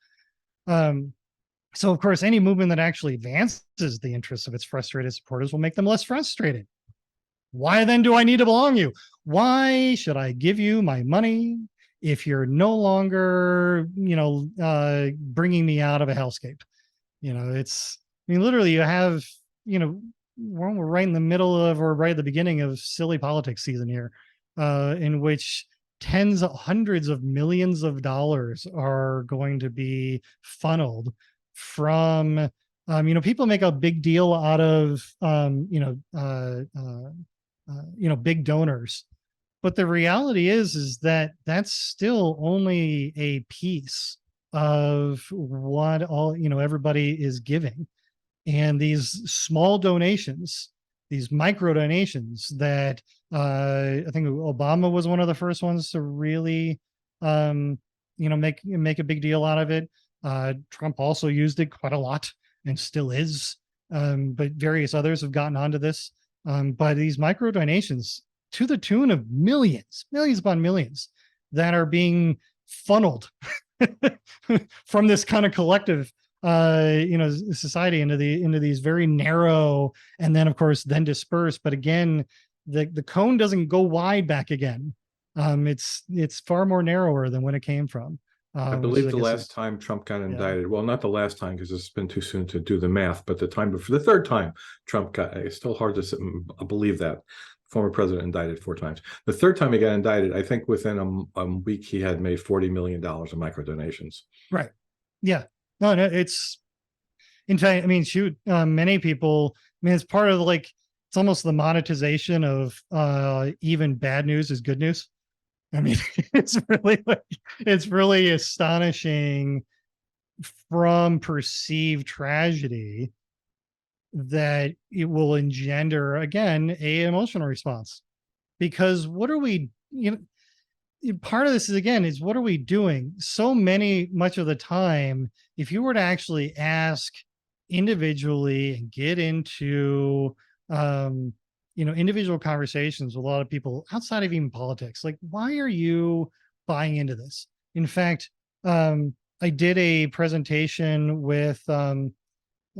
So, of course, any movement that actually advances the interests of its frustrated supporters will make them less frustrated. Why then do I need to belong to you? Why should I give you my money if you're no longer, bringing me out of a hellscape? Literally you have, we're right in the middle of, or right at the beginning of silly politics season here, in which tens of hundreds of millions of dollars are going to be funneled from, people make a big deal out of, big donors. But the reality is that that's still only a piece of what all, everybody is giving. And these small donations, these micro donations that I think Obama was one of the first ones to really, make a big deal out of it. Trump also used it quite a lot and still is, but various others have gotten onto this. by these micro donations to the tune of millions upon millions that are being funneled from this kind of collective society into these very narrow, and then of course then dispersed. But again, the cone doesn't go wide back again. It's far more narrower than when it came from. I believe the last time Trump got indicted, well, not the last time because it's been too soon to do the math, but the time before, the third time Trump got, it's still hard to believe that former president indicted 4 times. The third time he got indicted, I think within a week he had made $40 million of micro donations. Right. Yeah. No, it's, in fact, I mean, shoot, many people, I mean, it's part of like, it's almost the monetization of even bad news is good news. I mean, it's really astonishing from perceived tragedy that it will engender, again, a emotional response. Because what are we, part of this is what are we doing? So much of the time, if you were to actually ask individually and get into individual conversations with a lot of people outside of even politics, like, why are you buying into this? In fact, I did a presentation with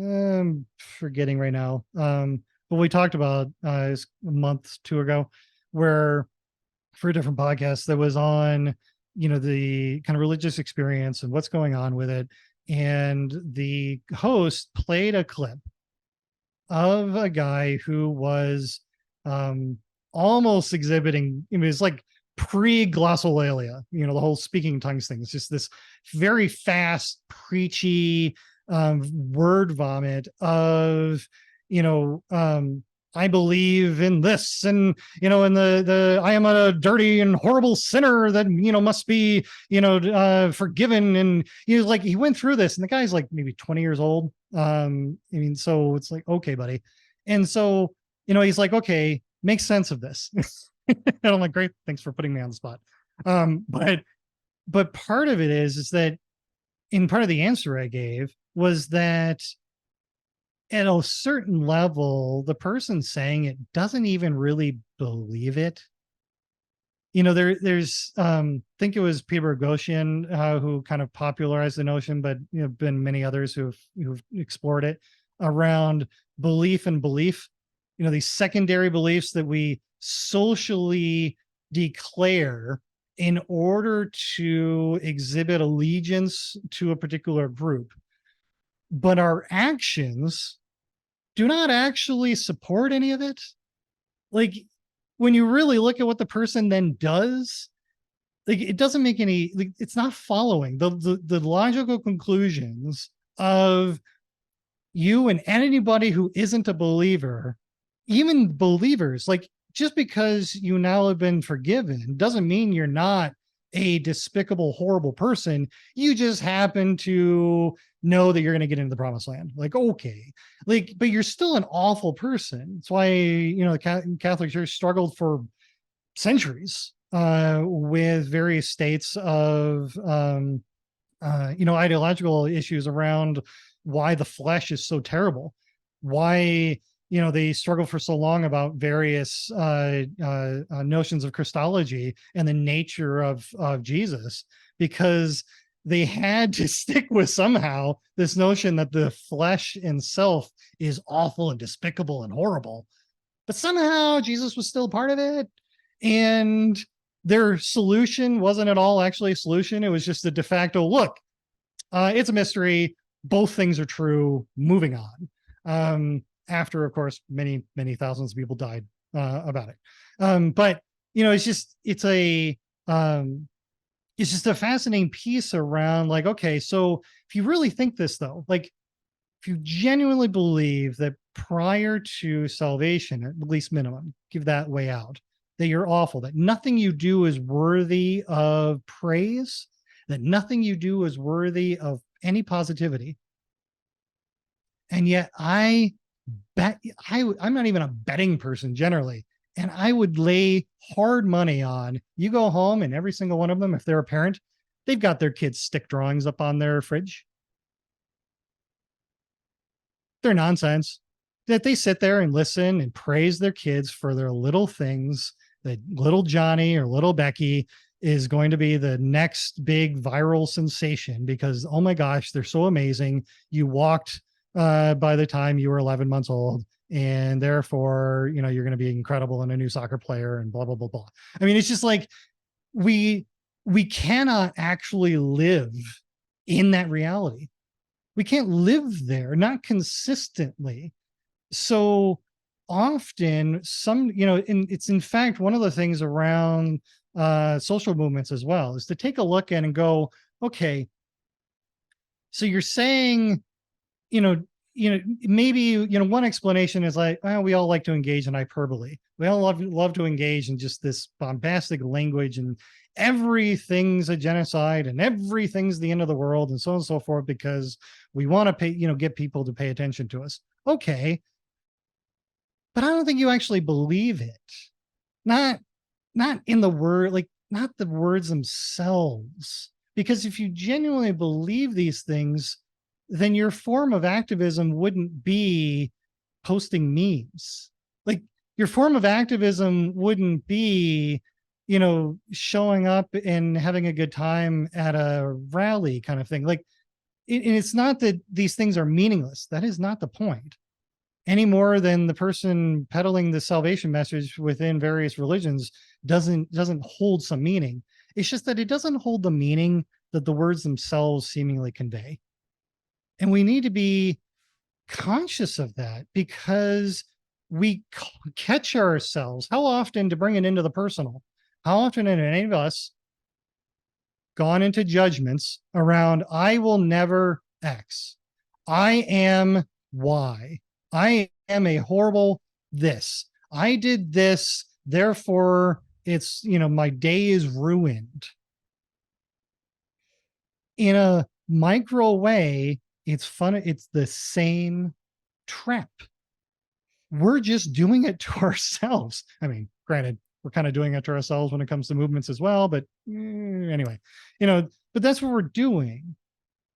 I'm forgetting right now, but we talked about a month, 2 ago, where for a different podcast that was on, the kind of religious experience and what's going on with it. And the host played a clip of a guy who was almost exhibiting, it was like pre-glossolalia, the whole speaking tongues thing. It's just this very fast, preachy word vomit of, I believe in this, and and the I am a dirty and horrible sinner that must be forgiven, and he went through this, and the guy's like maybe 20 years old. I mean, so it's like, okay, buddy, and so he's like, okay, make sense of this. And I'm like, great, thanks for putting me on the spot. But part of it is that, in part of the answer I gave was that at a certain level, the person saying it doesn't even really believe it. There's think it was Peter Boghossian who kind of popularized the notion, but been many others who've explored it around belief and belief. These secondary beliefs that we socially declare in order to exhibit allegiance to a particular group, but our actions do not actually support any of it. Like, when you really look at what the person then does, like, it doesn't make any, like, it's not following the logical conclusions of you and anybody who isn't a believer. Even believers, like, just because you now have been forgiven doesn't mean you're not a despicable, horrible person. You just happen to know that you're going to get into the promised land. Like, okay, like, but you're still an awful person. That's why, the Catholic Church struggled for centuries with various states of, ideological issues around why the flesh is so terrible, why they struggle for so long about various notions of Christology and the nature of Jesus, because they had to stick with somehow this notion that the flesh in self is awful and despicable and horrible, but somehow Jesus was still part of it. And their solution wasn't at all actually a solution. It was just a de facto, look, it's a mystery. Both things are true. Moving on. After, of course, many thousands of people died about it. But it's just a fascinating piece around, like, okay, so if you really think this, though, like, if you genuinely believe that prior to salvation, at least minimum, give that way out, that you're awful, that nothing you do is worthy of praise, that nothing you do is worthy of any positivity, and yet I'm not even a betting person generally, and I would lay hard money on, you go home and every single one of them, if they're a parent, they've got their kids' stick drawings up on their fridge. They're nonsense. that they sit there and listen and praise their kids for their little things, that little Johnny or little Becky is going to be the next big viral sensation because, oh my gosh, they're so amazing. You walked by the time you were 11 months old, and therefore, you know, you're going to be incredible and a new soccer player and blah, blah, blah, blah. I mean, it's just like we cannot actually live in that reality. We can't live there, not consistently. So often you know, and it's in fact one of the things around social movements as well, is to take a look at and go, okay, so you're saying, you know, maybe, you know, one explanation is like, well, we all like to engage in hyperbole. We all love to engage in just this bombastic language and everything's a genocide and everything's the end of the world and so on and so forth because we want to get people to pay attention to us. Okay. But I don't think you actually believe it. Not in the word, like not the words themselves. Because if you genuinely believe these things, then your form of activism wouldn't be posting memes. Like your form of activism wouldn't be, you know, showing up and having a good time at a rally kind of thing. Like it's not that these things are meaningless. That is not the point. Any more than the person peddling the salvation message within various religions doesn't hold some meaning. It's just that it doesn't hold the meaning that the words themselves seemingly convey. And we need to be conscious of that because we catch ourselves. How often, to bring it into the personal, how often have any of us gone into judgments around, I will never X, I am Y, I am a horrible this, I did this, therefore it's, you know, my day is ruined. In a micro way, it's fun. It's the same trap. We're just doing it to ourselves. I mean, granted, we're kind of doing it to ourselves when it comes to movements as well, but anyway, you know, but that's what we're doing.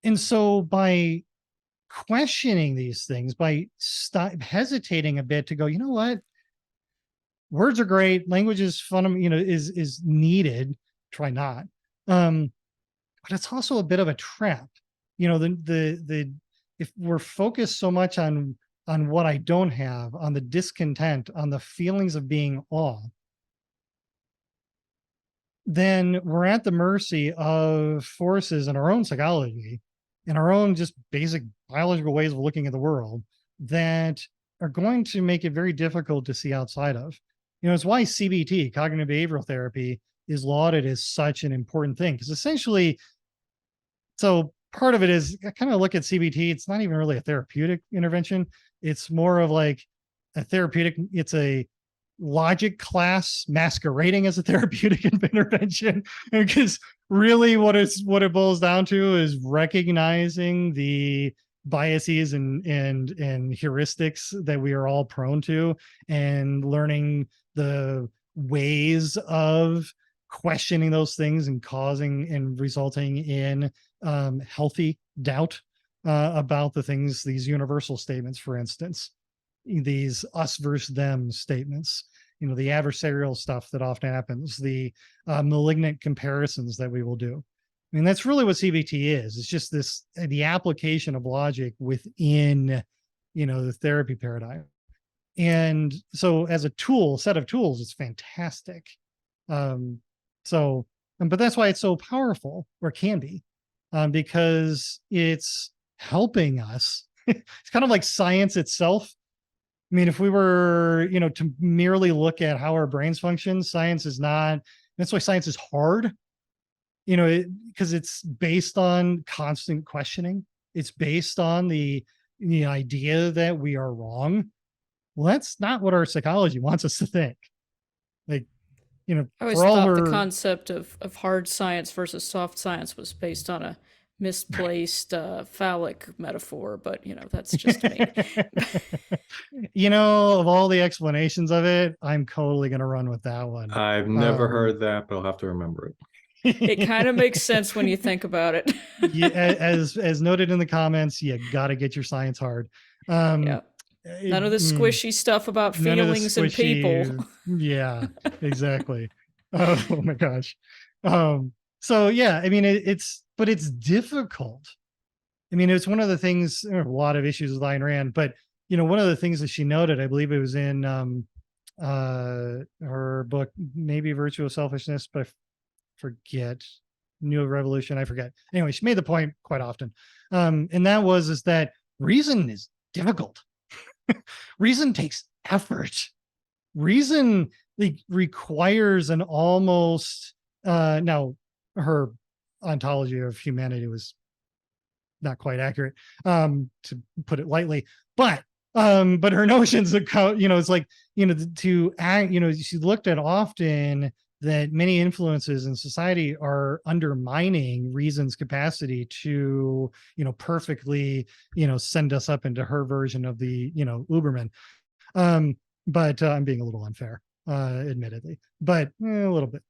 And so by questioning these things, by hesitating a bit to go, you know what, words are great, language is fun, you know, is needed, try not, but it's also a bit of a trap. You know, the if we're focused so much on what I don't have, on the discontent, on the feelings of being off, then we're at the mercy of forces in our own psychology, in our own just basic biological ways of looking at the world that are going to make it very difficult to see outside of. You know, it's why CBT, cognitive behavioral therapy, is lauded as such an important thing, because essentially, so part of it is, I kind of look at CBT, it's not even really a therapeutic intervention. It's more of like a therapeutic, it's a logic class masquerading as a therapeutic intervention. Because really what it boils down to is recognizing the biases and heuristics that we are all prone to, and learning the ways of questioning those things and causing and resulting in healthy doubt about the things, these universal statements, for instance, these us versus them statements, you know, the adversarial stuff that often happens, the malignant comparisons that we will do. I mean, that's really what CBT is. It's just this, the application of logic within, you know, the therapy paradigm. And so as a tool, set of tools, it's fantastic. But that's why it's so powerful, or can be, because it's helping us. It's kind of like science itself. I mean, if we were, you know, to merely look at how our brains function, science is not, that's why science is hard, you know, because it's based on constant questioning. It's based on the idea that we are wrong. Well, that's not what our psychology wants us to think. Like, you know, I always thought the concept of hard science versus soft science was based on a misplaced phallic metaphor, but you know, that's just me. You know, of all the explanations of it, I'm totally going to run with that one. I've never heard that, but I'll have to remember it. It kind of makes sense when you think about it. Yeah, as noted in the comments, you got to get your science hard. Yeah. None of the squishy stuff about none of the feelings and people. squishy. Yeah, exactly. Oh my gosh. So yeah, I mean, but it's difficult. I mean, it's one of the things, there are a lot of issues with Ayn Rand, but one of the things that she noted, I believe it was in her book, maybe Virtue of Selfishness, but I forget. New Revolution, I forget. Anyway, she made the point quite often. And that is that reason is difficult. Reason takes effort. Reason requires an almost now her ontology of humanity was not quite accurate, to put it lightly, but her notions of it's like to act, she looked at often that many influences in society are undermining reason's capacity to perfectly send us up into her version of the Uberman. But I'm being a little unfair, admittedly, but a little bit.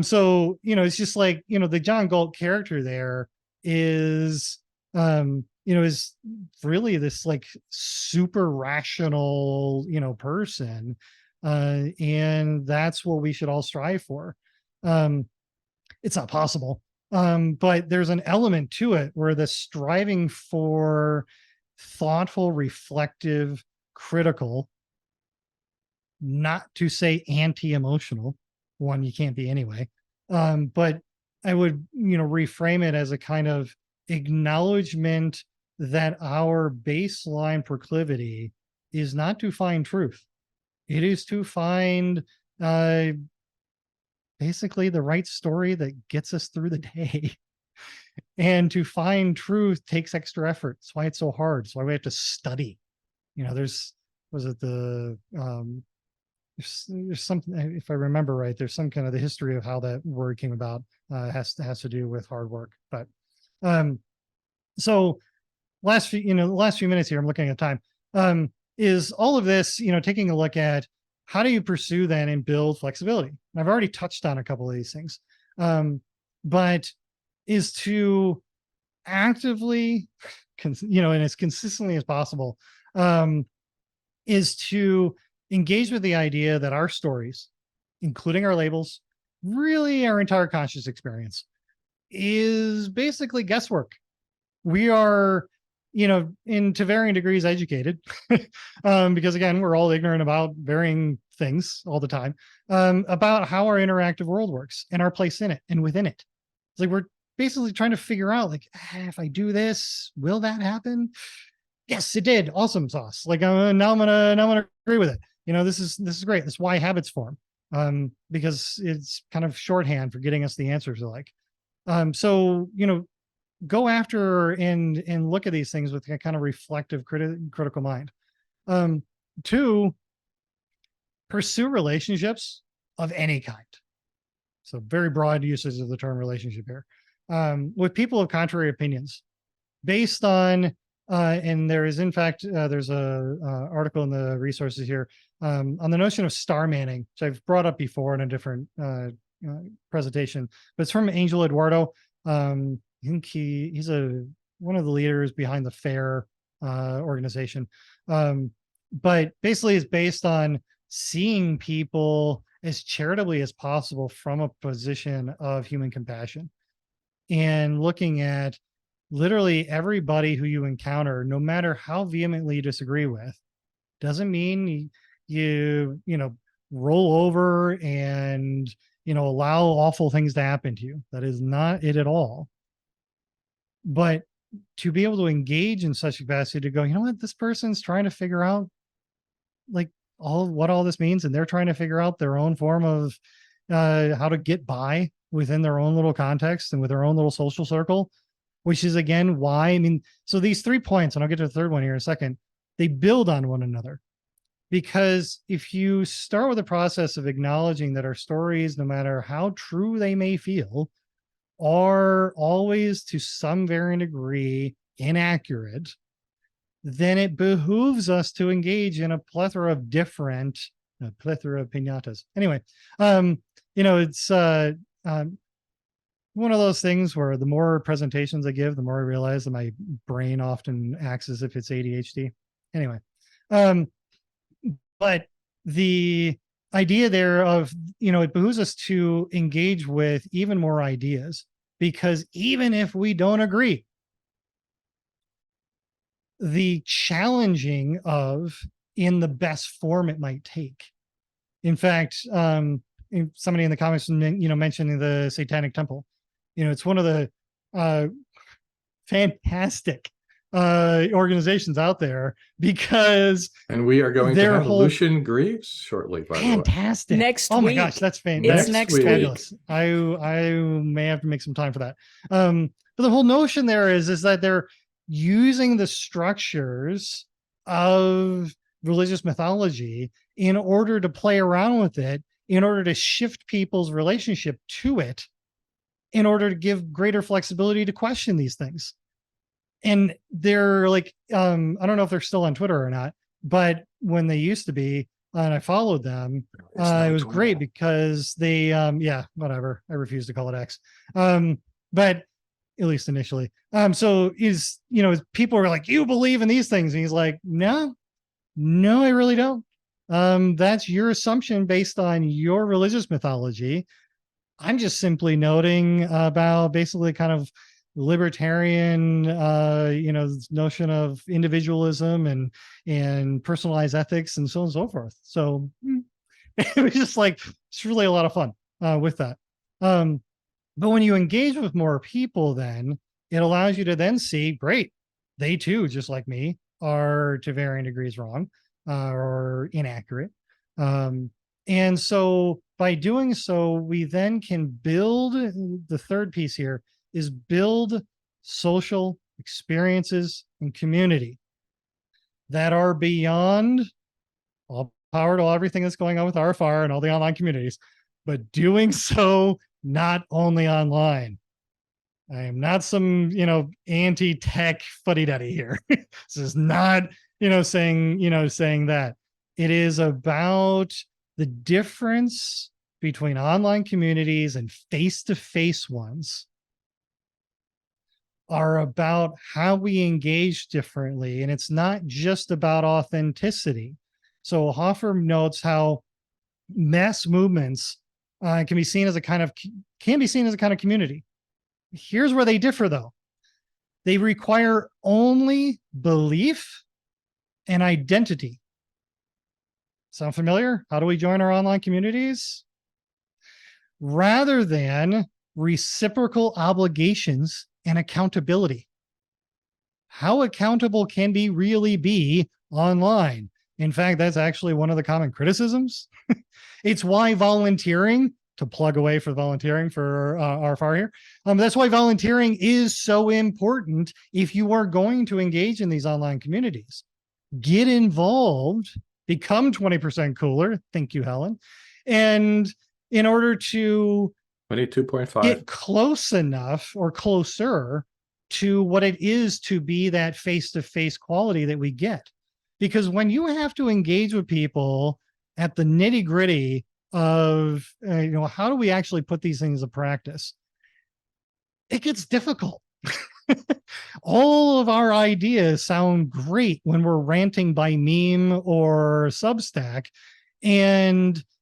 So it's just like the John Galt character there is is really this like super rational person, and that's what we should all strive for. It's not possible, but there's an element to it where the striving for thoughtful, reflective, critical, not to say anti-emotional, one you can't be anyway, but I would reframe it as a kind of acknowledgement that our baseline proclivity is not to find truth. It is to find basically the right story that gets us through the day. And to find truth takes extra effort. That's why it's so hard. That's why we have to study. There's something, if I remember right, there's some kind of the history of how that word came about, has to do with hard work. But so last few minutes here, I'm looking at time, is all of this, taking a look at how do you pursue then and build flexibility. And I've already touched on a couple of these things, but is to actively, and as consistently as possible, is to engage with the idea that our stories, including our labels, really our entire conscious experience, is basically guesswork. We are, to varying degrees educated, because again, we're all ignorant about varying things all the time, about how our interactive world works and our place in it and within it. It's like we're basically trying to figure out, like, if I do this, will that happen? Yes, it did. Awesome sauce. Like now I'm gonna agree with it. This is great. That's why habits form, because it's kind of shorthand for getting us the answers we like. So go after and look at these things with a kind of reflective, critical mind. Two, pursue relationships of any kind. So very broad uses of the term relationship here, with people of contrary opinions, based on and there is, in fact, there's a article in the resources here on the notion of star manning, which I've brought up before in a different presentation, but it's from Angel Eduardo. I think he's one of the leaders behind the FAIR organization, but basically it's based on seeing people as charitably as possible from a position of human compassion, and looking at literally everybody who you encounter, no matter how vehemently you disagree with, doesn't mean you roll over and allow awful things to happen to you. That is not it at all. But to be able to engage in such capacity to go, what, this person's trying to figure out like what all this means, and they're trying to figure out their own form of how to get by within their own little context and with their own little social circle, which is again why, so these 3 points, and I'll get to the third one here in a second, they build on one another. Because if you start with the process of acknowledging that our stories, no matter how true they may feel, are always to some varying degree inaccurate, then it behooves us to engage in a plethora of different, plethora of pinatas. Anyway, it's one of those things where the more presentations I give, the more I realize that my brain often acts as if it's ADHD. Anyway, But the idea there of, it behooves us to engage with even more ideas, because even if we don't agree, the challenging of in the best form it might take. In fact, somebody in the comments, mentioning the Satanic Temple, it's one of the fantastic organizations out there, because and we are going to their have whole Lucian Greaves shortly, by the way. fantastic Next oh my week. gosh, that's It's next week. fabulous. I may have to make some time for that. But the whole notion there is that they're using the structures of religious mythology in order to play around with it, in order to shift people's relationship to it, in order to give greater flexibility to question these things. And they're like, I don't know if they're still on Twitter or not, but when they used to be, and I followed them, it was great because they, whatever. I refuse to call it X. But at least initially. So people are like, you believe in these things. And he's like, no, I really don't. That's your assumption based on your religious mythology. I'm just simply noting about basically kind of libertarian, notion of individualism and personalized ethics and so on and so forth. So it was just like, it's really a lot of fun with that. But when you engage with more people, then it allows you to then see, great, they too, just like me, are to varying degrees wrong or inaccurate. And so by doing so, we then can build, the third piece here is build social experiences and community that are beyond, all power to everything that's going on with RfR and all the online communities, but doing so not only online. I am not some, anti-tech fuddy-duddy here. This is not, saying that. It is about the difference between online communities and face-to-face ones are about how we engage differently. And it's not just about authenticity. So Hoffer notes how mass movements can be seen as a kind of community. Here's where they differ, though. They require only belief and identity. Sound familiar? How do we join our online communities? Rather than reciprocal obligations and accountability. How accountable can we really be online? In fact, that's actually one of the common criticisms. It's why volunteering, to plug away for volunteering for RfR here, that's why volunteering is so important if you are going to engage in these online communities. Get involved, become 20% cooler. Thank you, Helen. And in order to 22.5 get close enough or closer to what it is to be that face-to-face quality that we get. Because when you have to engage with people at the nitty-gritty of, how do we actually put these things into practice? It gets difficult. All of our ideas sound great when we're ranting by meme or Substack,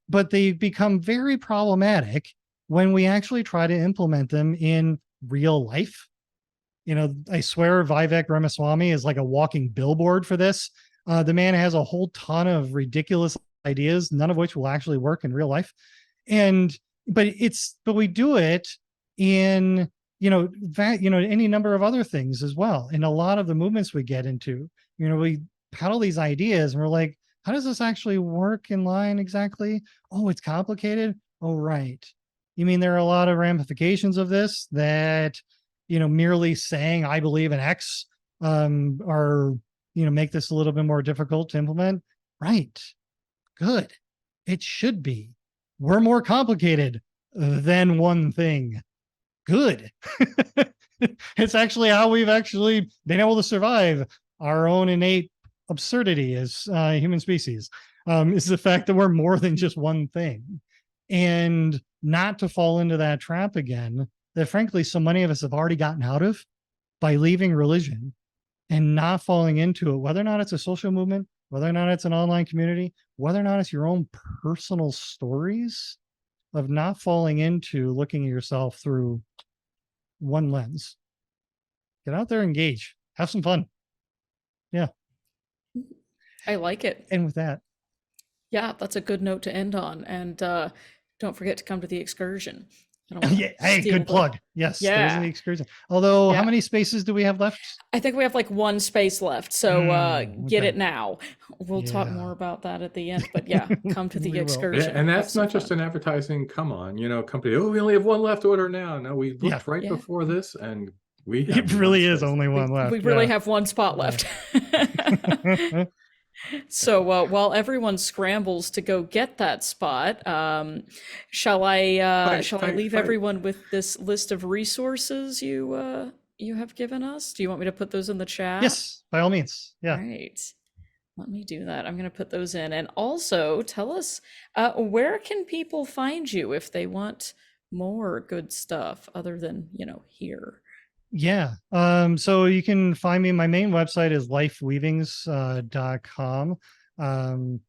but they become very problematic when we actually try to implement them in real life. I swear Vivek Ramaswamy is like a walking billboard for this. The man has a whole ton of ridiculous ideas, none of which will actually work in real life. But we do it in, any number of other things as well. In a lot of the movements we get into, we peddle these ideas and we're like, how does this actually work in line exactly? Oh, it's complicated. Oh, right. You mean there are a lot of ramifications of this that, merely saying I believe in X make this a little bit more difficult to implement? Right. Good. It should be. We're more complicated than one thing. Good. It's actually how we've actually been able to survive our own innate absurdity as human species, is the fact that we're more than just one thing. And not to fall into that trap again, that frankly, so many of us have already gotten out of by leaving religion and not falling into it, whether or not it's a social movement whether or not it's an online community, whether or not it's your own personal stories, of not falling into looking at yourself through one lens. Get out there, engage, have some fun. Yeah. I like it. And with that, Yeah, that's a good note to end on. And don't forget to come to the excursion. I don't want yeah, to hey, steal good the. plug. Yes, there's the Yeah, excursion. Although, how yeah. many spaces do we have left? I think we have like one space left, so get Okay. it now. We'll talk Yeah, more about that at the end. But yeah, come to the we will. Yeah, excursion. and Have that's some not just fun. an advertising. Come on, company. Oh, we only have one left. Order now. No, we Yeah, looked right Yeah. before this, and we have it one really is space. only one left. We really Yeah. have one spot Yeah. left. So while everyone scrambles to go get that spot, shall I leave Fight. everyone with this list of resources you have given us? Do you want me to put those in the chat? Yes, by all means. All Yeah. right. Let me do that. I'm going to put those in. And also tell us where can people find you if they want more good stuff other than, here. Yeah. So you can find me. My main website is lifeweavings.com. And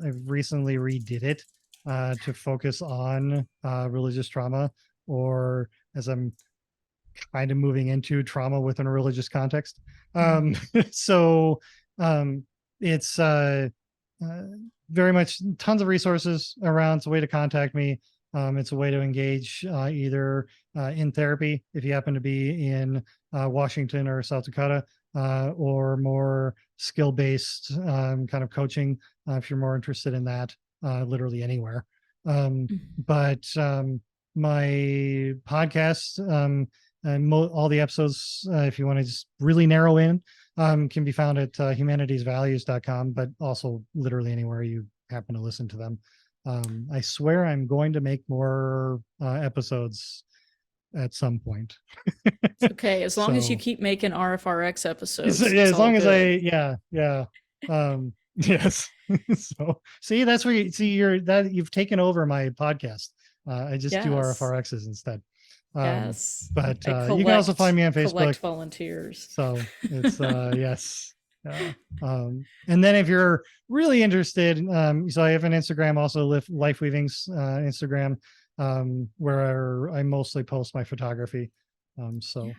I've recently redid it to focus on religious trauma, or as I'm kind of moving into trauma within a religious context. So it's very much tons of resources around. It's a way to contact me. It's a way to engage either in therapy if you happen to be in Washington or South Dakota, or more skill-based kind of coaching if you're more interested in that, literally anywhere. But my podcast, and all the episodes, if you want to just really narrow in, can be found at humanitiesvalues.com, but also literally anywhere you happen to listen to them. I swear I'm going to make more episodes at some point. It's okay, as long as you So- keep making RfRx episodes. Yeah, it's as all long as good. yeah. Yes. So see, that's where you've taken over my podcast. I just do Yes. RfRx's instead. Yes. But I you can also find me on collect Facebook. volunteers. So it's yes. And then if you're really interested, so I have an Instagram, also Life Weavings Instagram, where I mostly post my photography. So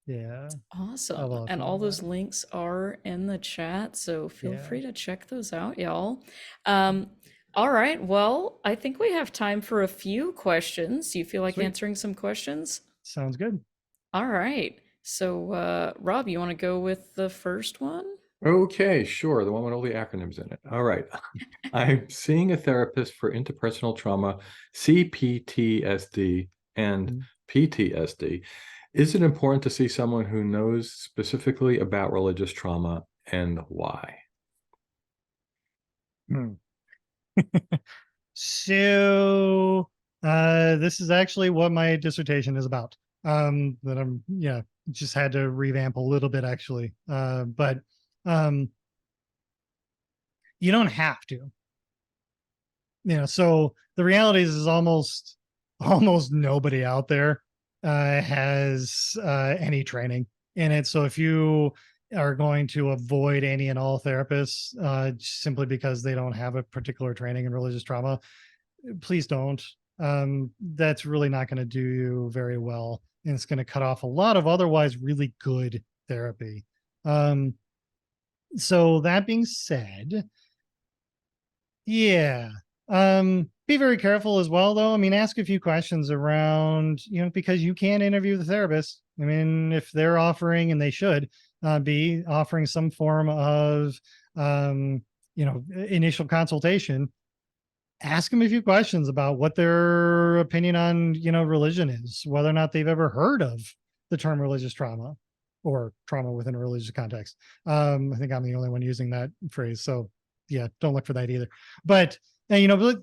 yeah. Awesome. And all those links are in the chat, so feel free to check those out, y'all. All right. Well, I think we have time for a few questions. Do you feel like Sweet. answering some questions? Sounds good. All right. So, Rob, you want to go with the first one? Okay, sure. The one with all the acronyms in it. All right. I'm seeing a therapist for interpersonal trauma, CPTSD, and PTSD. Is it important to see someone who knows specifically about religious trauma, and why? So this is actually what my dissertation is about. That I'm just had to revamp a little bit actually. But you don't have to. So the reality is almost nobody out there has any training in it. So if you are going to avoid any and all therapists simply because they don't have a particular training in religious trauma, please don't. That's really not going to do you very well, and it's going to cut off a lot of otherwise really good therapy. So that being said, yeah, be very careful as well, though. I mean, ask a few questions around, because you can interview the therapist. I mean, if they're offering, and they should be offering some form of, initial consultation, ask them a few questions about what their opinion on, religion is, whether or not they've ever heard of the term religious trauma or trauma within a religious context. I think I'm the only one using that phrase. So yeah, don't look for that either. But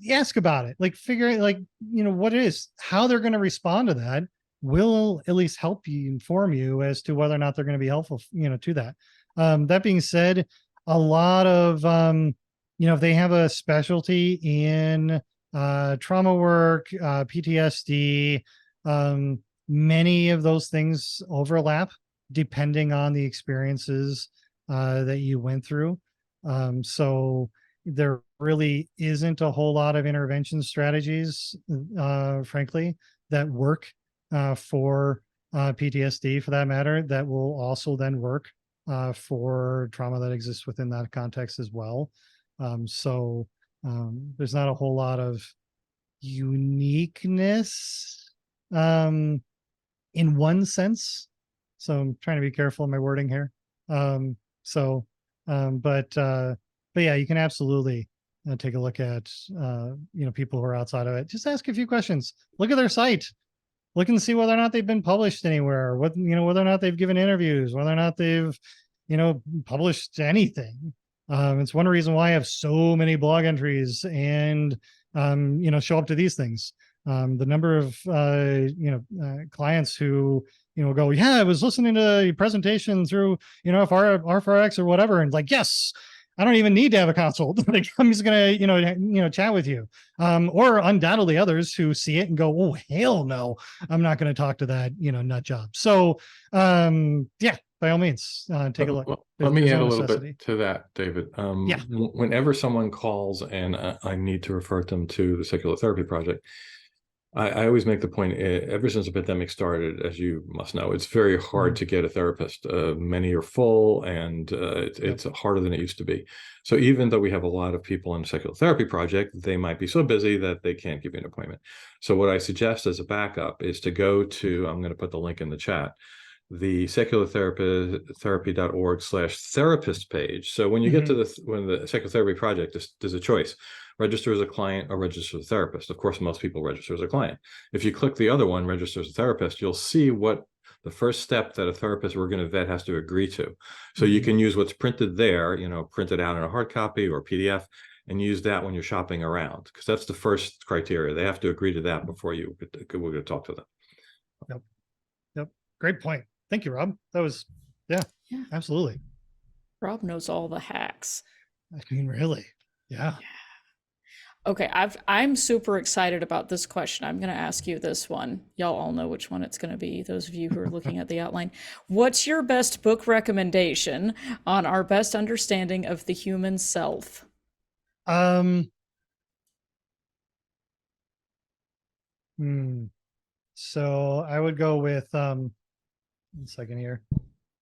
ask about it, like figure out, like, what it is, how they're going to respond to that will at least help you, inform you as to whether or not they're going to be helpful, to that. That being said, a lot of, if they have a specialty in trauma work, PTSD, many of those things overlap depending on the experiences that you went through. So there really isn't a whole lot of intervention strategies, frankly, that work for PTSD, for that matter, that will also then work for trauma that exists within that context as well. So there's not a whole lot of uniqueness in one sense. So I'm trying to be careful in my wording here. But yeah, you can absolutely take a look at people who are outside of it. Just ask a few questions. Look at their site. Look and see whether or not they've been published anywhere. Whether or not they've given interviews, whether or not they've published anything. It's one reason why I have so many blog entries and show up to these things. The number of clients who go, yeah, I was listening to your presentation through RfRx or whatever, and like, yes, I don't even need to have a consult. Like, I'm just gonna chat with you. Or undoubtedly others who see it and go, oh hell no, I'm not going to talk to that nut job. So yeah, by all means, take a look. Well, let me add a little bit to that, David. Yeah. Whenever someone calls and I need to refer them to the Secular Therapy Project, I always make the point, ever since the pandemic started, as you must know, it's very hard to get a therapist. Many are full, and it's harder than it used to be. So even though we have a lot of people in the Secular Therapy Project, they might be so busy that they can't give you an appointment. So what I suggest as a backup is to go to, I'm going to put the link in the chat, the seculartherapy.org/therapist page. So when you get to the Secular Therapy Project, there's a choice: register as a client or register as a therapist. Of course, most people register as a client. If you click the other one, register as a therapist, you'll see what the first step that a therapist we're going to vet has to agree to. So you can use what's printed there, printed out in a hard copy or PDF, and use that when you're shopping around, because that's the first criteria. They have to agree to that before we're going to talk to them. Yep. Great point. Thank you, Rob. That was, yeah, absolutely. Rob knows all the hacks. I mean, really? Yeah. Okay, I'm super excited about this question. I'm going to ask you this one. Y'all all know which one it's going to be, those of you who are looking at the outline. What's your best book recommendation on our best understanding of the human self? So I would go with one second here.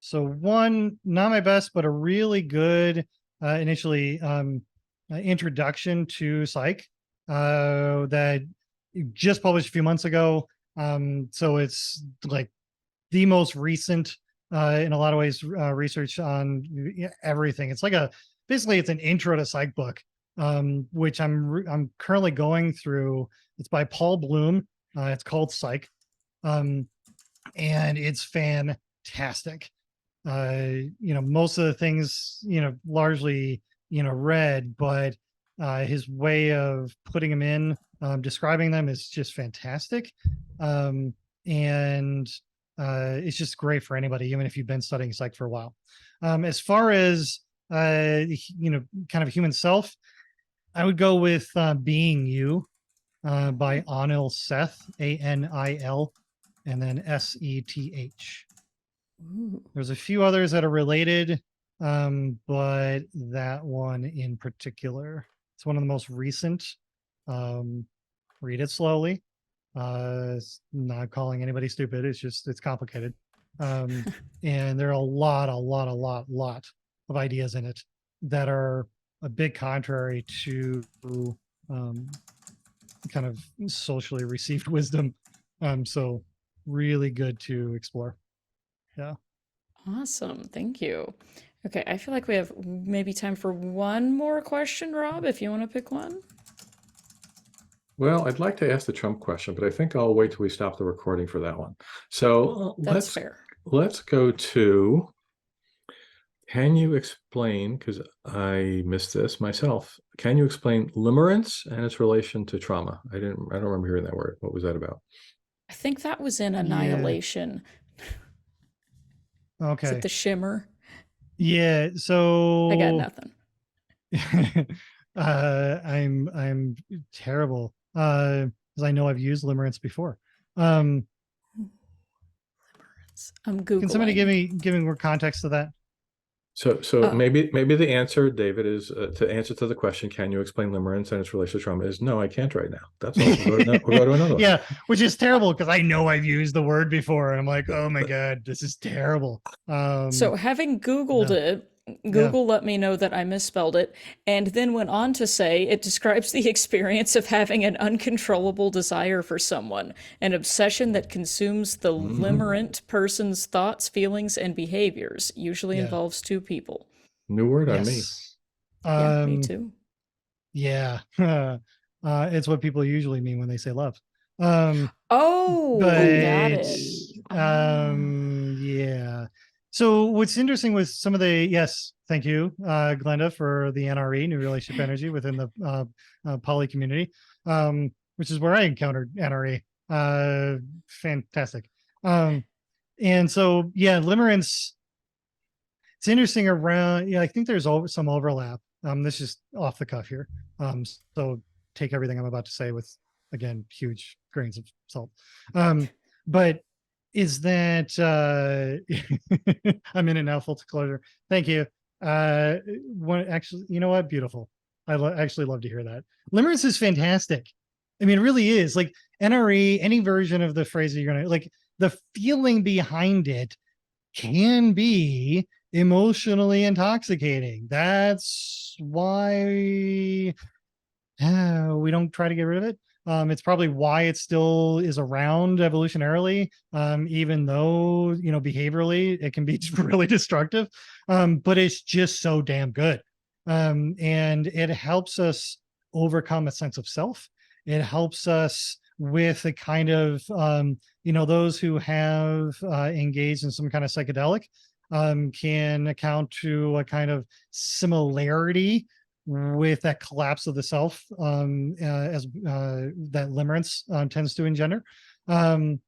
So one, not my best, but a really good initially introduction to psych that just published a few months ago. So it's like the most recent in a lot of ways research on everything. It's like basically it's an intro to psych book, which I'm currently going through. It's by Paul Bloom. It's called Psych, and it's fantastic. Most of the things largely read, but his way of putting them in, describing them is just fantastic. And it's just great for anybody, even if you've been studying psych for a while. As far as kind of human self, I would go with Being You by Anil Seth, Anil, and then Seth. There's a few others that are related, but that one in particular, it's one of the most recent. Read it slowly. It's not calling anybody stupid. It's complicated. And there are a lot of ideas in it that are a bit contrary to kind of socially received wisdom. So really good to explore. Yeah. Awesome. Thank you. Okay, I feel like we have maybe time for one more question, Rob, if you want to pick one. Well, I'd like to ask the Trump question, but I think I'll wait till we stop the recording for that one. So that's fair. Let's go to, can you explain, because I missed this myself, can you explain limerence and its relation to trauma? I don't remember hearing that word. What was that about? I think that was in Annihilation. Okay. Is it the shimmer? Yeah, so I got nothing. I'm terrible because I know I've used limerence before. Limerence. I'm Googling. Can somebody give me more context to that? So Uh, maybe the answer, David, is to answer to the question, can you explain limerence and its relation to trauma? Is no, I can't right now. That's all. We'll go to another one. Yeah, which is terrible because I know I've used the word before. And I'm like, oh my God, this is terrible. so having Googled Yeah, it, yeah, Google let me know that I misspelled it, and then went on to say it describes the experience of having an uncontrollable desire for someone, an obsession that consumes the Hmm. limerent person's thoughts, feelings, and behaviors, usually yeah, involves two people. New word on me. yes. Yeah, me Um, too. yeah. It's what people usually mean when they say love. Um, Oh, got but it. Ah. yeah. So what's interesting with some of the, yes, thank you, Glenda, for the NRE, new relationship energy within the poly community, which is where I encountered NRE. Fantastic. Um, and so yeah, limerence, it's interesting around, yeah, I think there's some overlap. This is off the cuff here. So take everything I'm about to say with, again, huge grains of salt. But is that I'm in it now, full disclosure. Thank you. Actually, you know what? Beautiful. Actually love to hear that. Limerence is fantastic. I mean, it really is. Like NRE, any version of the phrase that you're gonna like, the feeling behind it can be emotionally intoxicating. That's why we don't try to get rid of it. It's probably why it still is around evolutionarily, even though, behaviorally it can be really destructive. But it's just so damn good. And it helps us overcome a sense of self. It helps us with a kind of, those who have engaged in some kind of psychedelic can account to a kind of similarity with that collapse of the self as that limerence tends to engender. Um,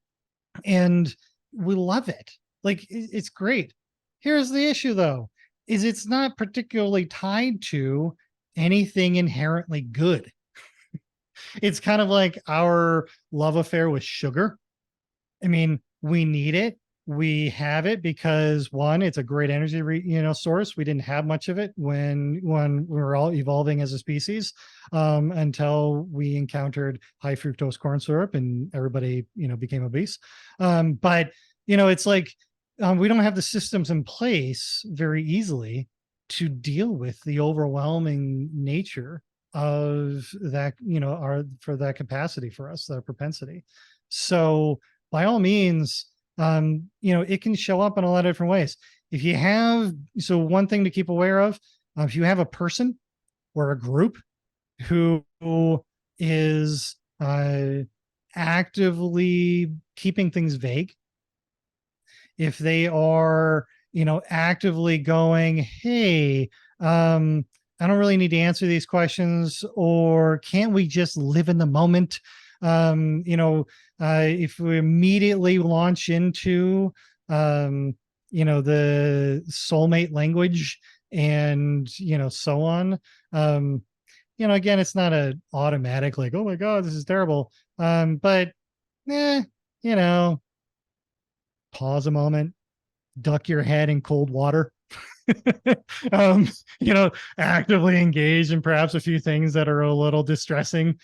and we love it. Like it's great. Here's the issue though, is it's not particularly tied to anything inherently good. It's kind of like our love affair with sugar. I mean, we need it. We have it because one, it's a great energy, source. We didn't have much of it when we were all evolving as a species, until we encountered high fructose corn syrup and everybody, became obese. But it's like we don't have the systems in place very easily to deal with the overwhelming nature of that, our for that capacity for us, that propensity. So by all means, it can show up in a lot of different ways. If you have, so one thing to keep aware of, if you have a person or a group who is actively keeping things vague, if they are, actively going, hey, I don't really need to answer these questions, or can't we just live in the moment? If we immediately launch into, the soulmate language and, so on, again, it's not a automatic like, oh my God, this is terrible. But, you know, pause a moment, duck your head in cold water. um, actively engage in perhaps a few things that are a little distressing,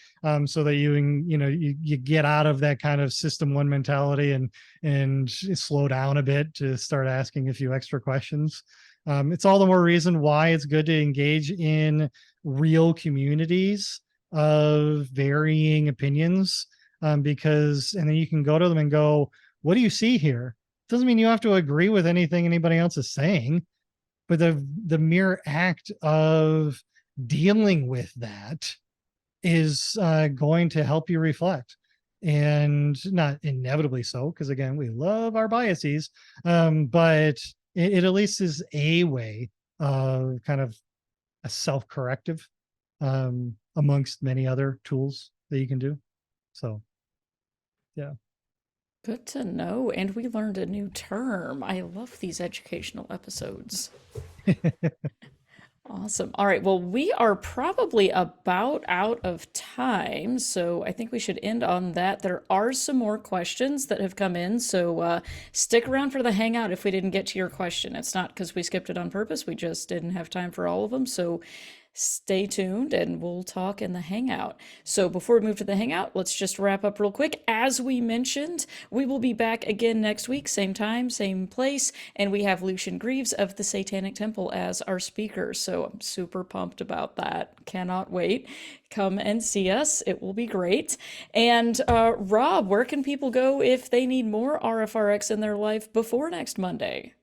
so that you get out of that kind of system one mentality and slow down a bit to start asking a few extra questions. It's all the more reason why it's good to engage in real communities of varying opinions, because and then you can go to them and go, what do you see here? Doesn't mean you have to agree with anything anybody else is saying, but the mere act of dealing with that is going to help you reflect, and not inevitably so, because again, we love our biases, but it at least is a way of kind of a self-corrective, amongst many other tools that you can do. So yeah. Good to know. And we learned a new term. I love these educational episodes. Awesome. All right. Well, we are probably about out of time, so I think we should end on that. There are some more questions that have come in, so stick around for the hangout if we didn't get to your question. It's not because we skipped it on purpose, we just didn't have time for all of them. So stay tuned and we'll talk in the hangout. So before we move to the hangout, let's just wrap up real quick. As we mentioned, we will be back again next week, same time, same place, and we have Lucian Greaves of the Satanic Temple as our speaker. So I'm super pumped about that. Cannot wait. Come and see us. It will be great. And Rob, where can people go if they need more RfRx in their life before next Monday?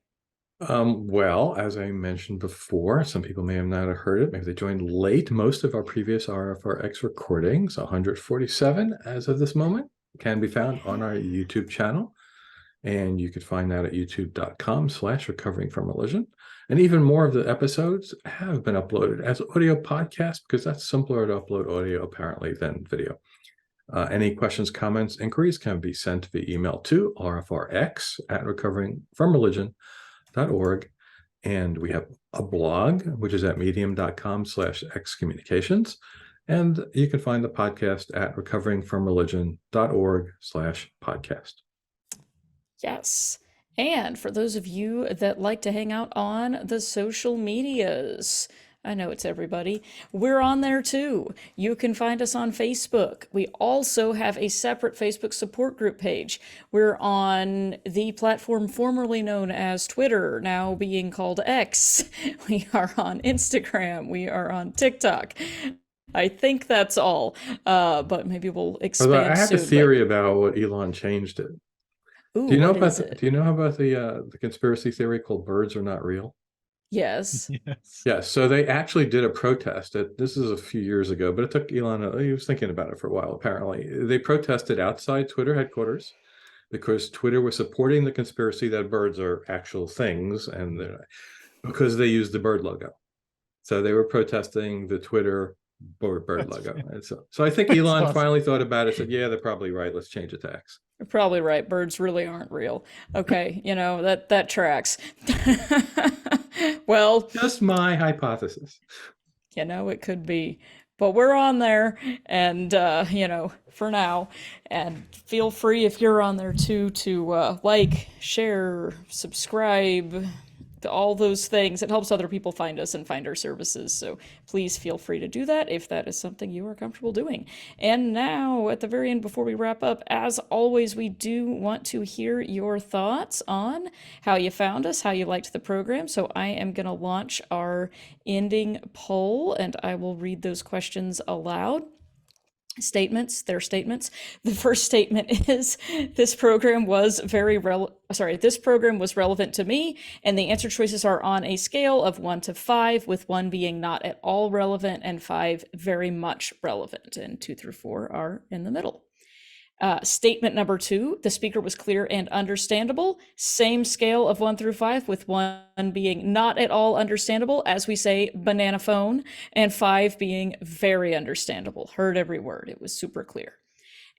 Well, as I mentioned before, some people may have not have heard it. Maybe they joined late. Most of our previous RfRx recordings, 147 as of this moment, can be found on our YouTube channel. And you could find that at youtube.com/recovering from religion. And even more of the episodes have been uploaded as audio podcasts because that's simpler to upload audio apparently than video. Any questions, comments, inquiries can be sent via email to rfrx@recoveringfromreligion.org. And we have a blog, which is at medium.com/excommunications. And you can find the podcast at recoveringfromreligion.org/podcast. Yes. And for those of you that like to hang out on the social medias, I know it's everybody, we're on there too. You can find us on Facebook. We also have a separate Facebook support group page. We're on the platform formerly known as Twitter, now being called X. We are on Instagram. We are on TikTok. I think that's all, but maybe we'll expand Although I have soon. a theory about what Elon changed it. Ooh, Do you know what about is it? do you know about the conspiracy theory called birds are not real? Yes. Yes. Yeah, so they actually did a protest. This is a few years ago, but it took Elon, he was thinking about it for a while, apparently. They protested outside Twitter headquarters because Twitter was supporting the conspiracy that birds are actual things, and because they used the bird logo. So they were protesting the Twitter bird logo. And so I think Elon awesome. finally thought about it, said, yeah, they're probably right. Let's change it to X. You're probably right. Birds really aren't real. Okay, that tracks. Well, Just my hypothesis. it could be. But we're on there, and for now. And feel free if you're on there too to like, share, subscribe, all those things. It helps other people find us and find our services. So please feel free to do that if that is something you are comfortable doing. And now, at the very end, before we wrap up, as always, we do want to hear your thoughts on how you found us, how you liked the program. So I am going to launch our ending poll, and I will read those questions aloud. Their statements. The first statement is this program was this program was relevant to me, and the answer choices are on a scale of 1 to 5, with 1 being not at all relevant and 5 very much relevant, and 2 through 4 are in the middle. Statement number 2, the speaker was clear and understandable. Same scale of 1 through 5, with 1 being not at all understandable, as we say, banana phone, and 5 being very understandable. Heard every word. It was super clear.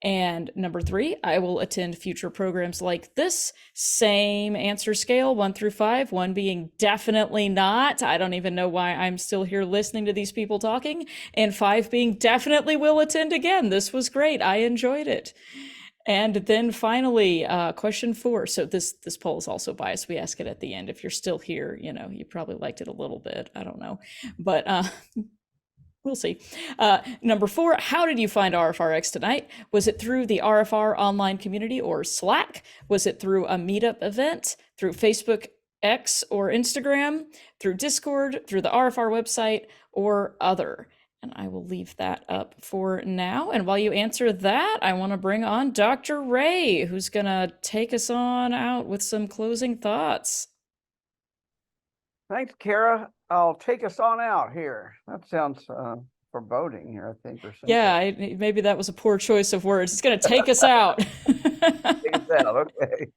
And number 3, I will attend future programs like this. Same answer scale, 1 through 5, 1 being definitely not. I don't even know why I'm still here listening to these people talking. And 5 being definitely will attend again. This was great. I enjoyed it. And then finally, question 4. So this poll is also biased. We ask it at the end. If you're still here, you probably liked it a little bit. I don't know. But we'll see. Number 4, how did you find RfRx tonight? Was it through the RfR online community or Slack? Was it through a meetup event, through Facebook, X, or Instagram, through Discord, through the RfR website, or other? And I will leave that up for now. And while you answer that, I want to bring on Dr. Ray, who's going to take us on out with some closing thoughts. Thanks, Kara. I'll take us on out here. That sounds foreboding here, I think, or something. Yeah, maybe that was a poor choice of words. It's going to take us out. Take us out, okay.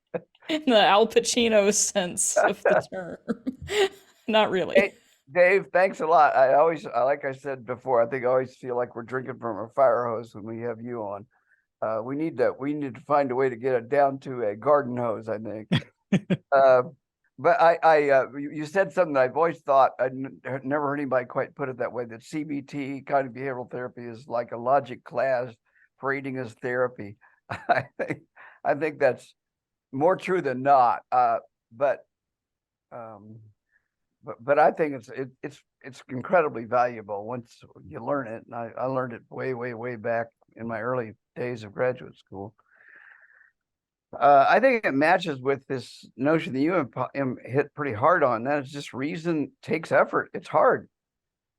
In the Al Pacino sense of the term. Not really. Hey, Dave, thanks a lot. Like I said before, I think I always feel like we're drinking from a fire hose when we have you on. We need to find a way to get it down to a garden hose, I think. But you said something that I've always thought, never heard anybody quite put it that way, that CBT, cognitive behavioral therapy, is like a logic class for eating as therapy. I think that's more true than not. But I think it's incredibly valuable once you learn it. And I learned it way back in my early days of graduate school. I think it matches with this notion that you hit pretty hard on. That is just reason takes effort. It's hard.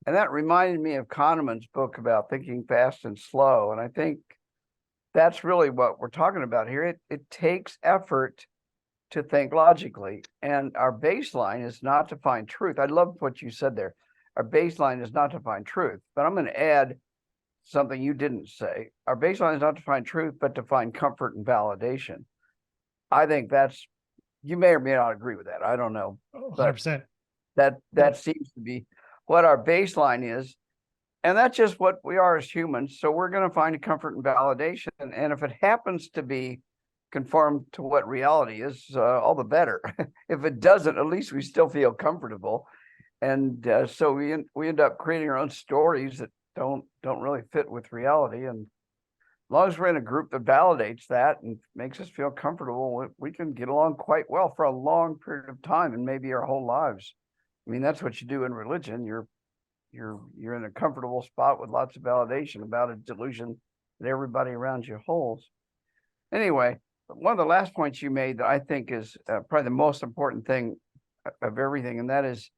And that reminded me of Kahneman's book about thinking fast and slow. And I think that's really what we're talking about here. It takes effort to think logically. And our baseline is not to find truth. I love what you said there. Our baseline is not to find truth. But I'm going to add something you didn't say. Our baseline is not to find truth, but to find comfort and validation. I think that's, you may or may not agree with that. I don't know. 100%. That seems to be what our baseline is. And that's just what we are as humans. So we're going to find a comfort and validation. And if it happens to be conform to what reality is, all the better. If it doesn't, at least we still feel comfortable. And so we end up creating our own stories that don't really fit with reality. And as long as we're in a group that validates that and makes us feel comfortable, we can get along quite well for a long period of time, and maybe our whole lives. I mean, that's what you do in religion. You're in a comfortable spot with lots of validation about a delusion that everybody around you holds. Anyway, one of the last points you made that I think is probably the most important thing of everything, and that is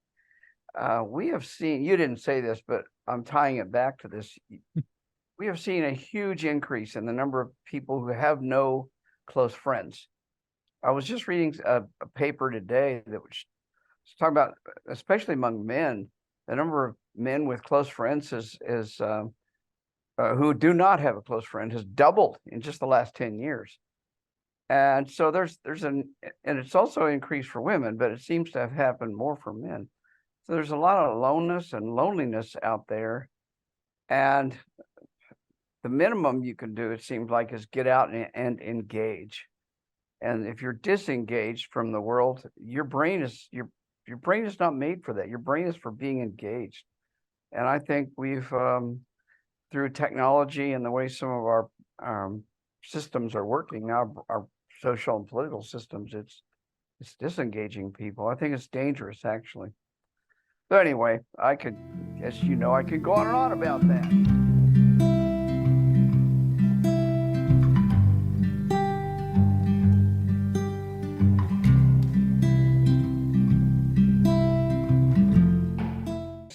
we have seen, you didn't say this, but I'm tying it back to this. We have seen a huge increase in the number of people who have no close friends. I was just reading a paper today that was talking about, especially among men, the number of men with close friends who do not have a close friend has doubled in just the last 10 years. And so and it's also increased for women, but it seems to have happened more for men. So there's a lot of aloneness and loneliness out there. And the minimum you can do, it seems like, is get out and engage. And if you're disengaged from the world, your brain is not made for that. Your brain is for being engaged. And I think we've, through technology and the way some of our systems are working now, our social and political systems, it's disengaging people. I think it's dangerous, actually. But anyway, as you know, I could go on and on about that.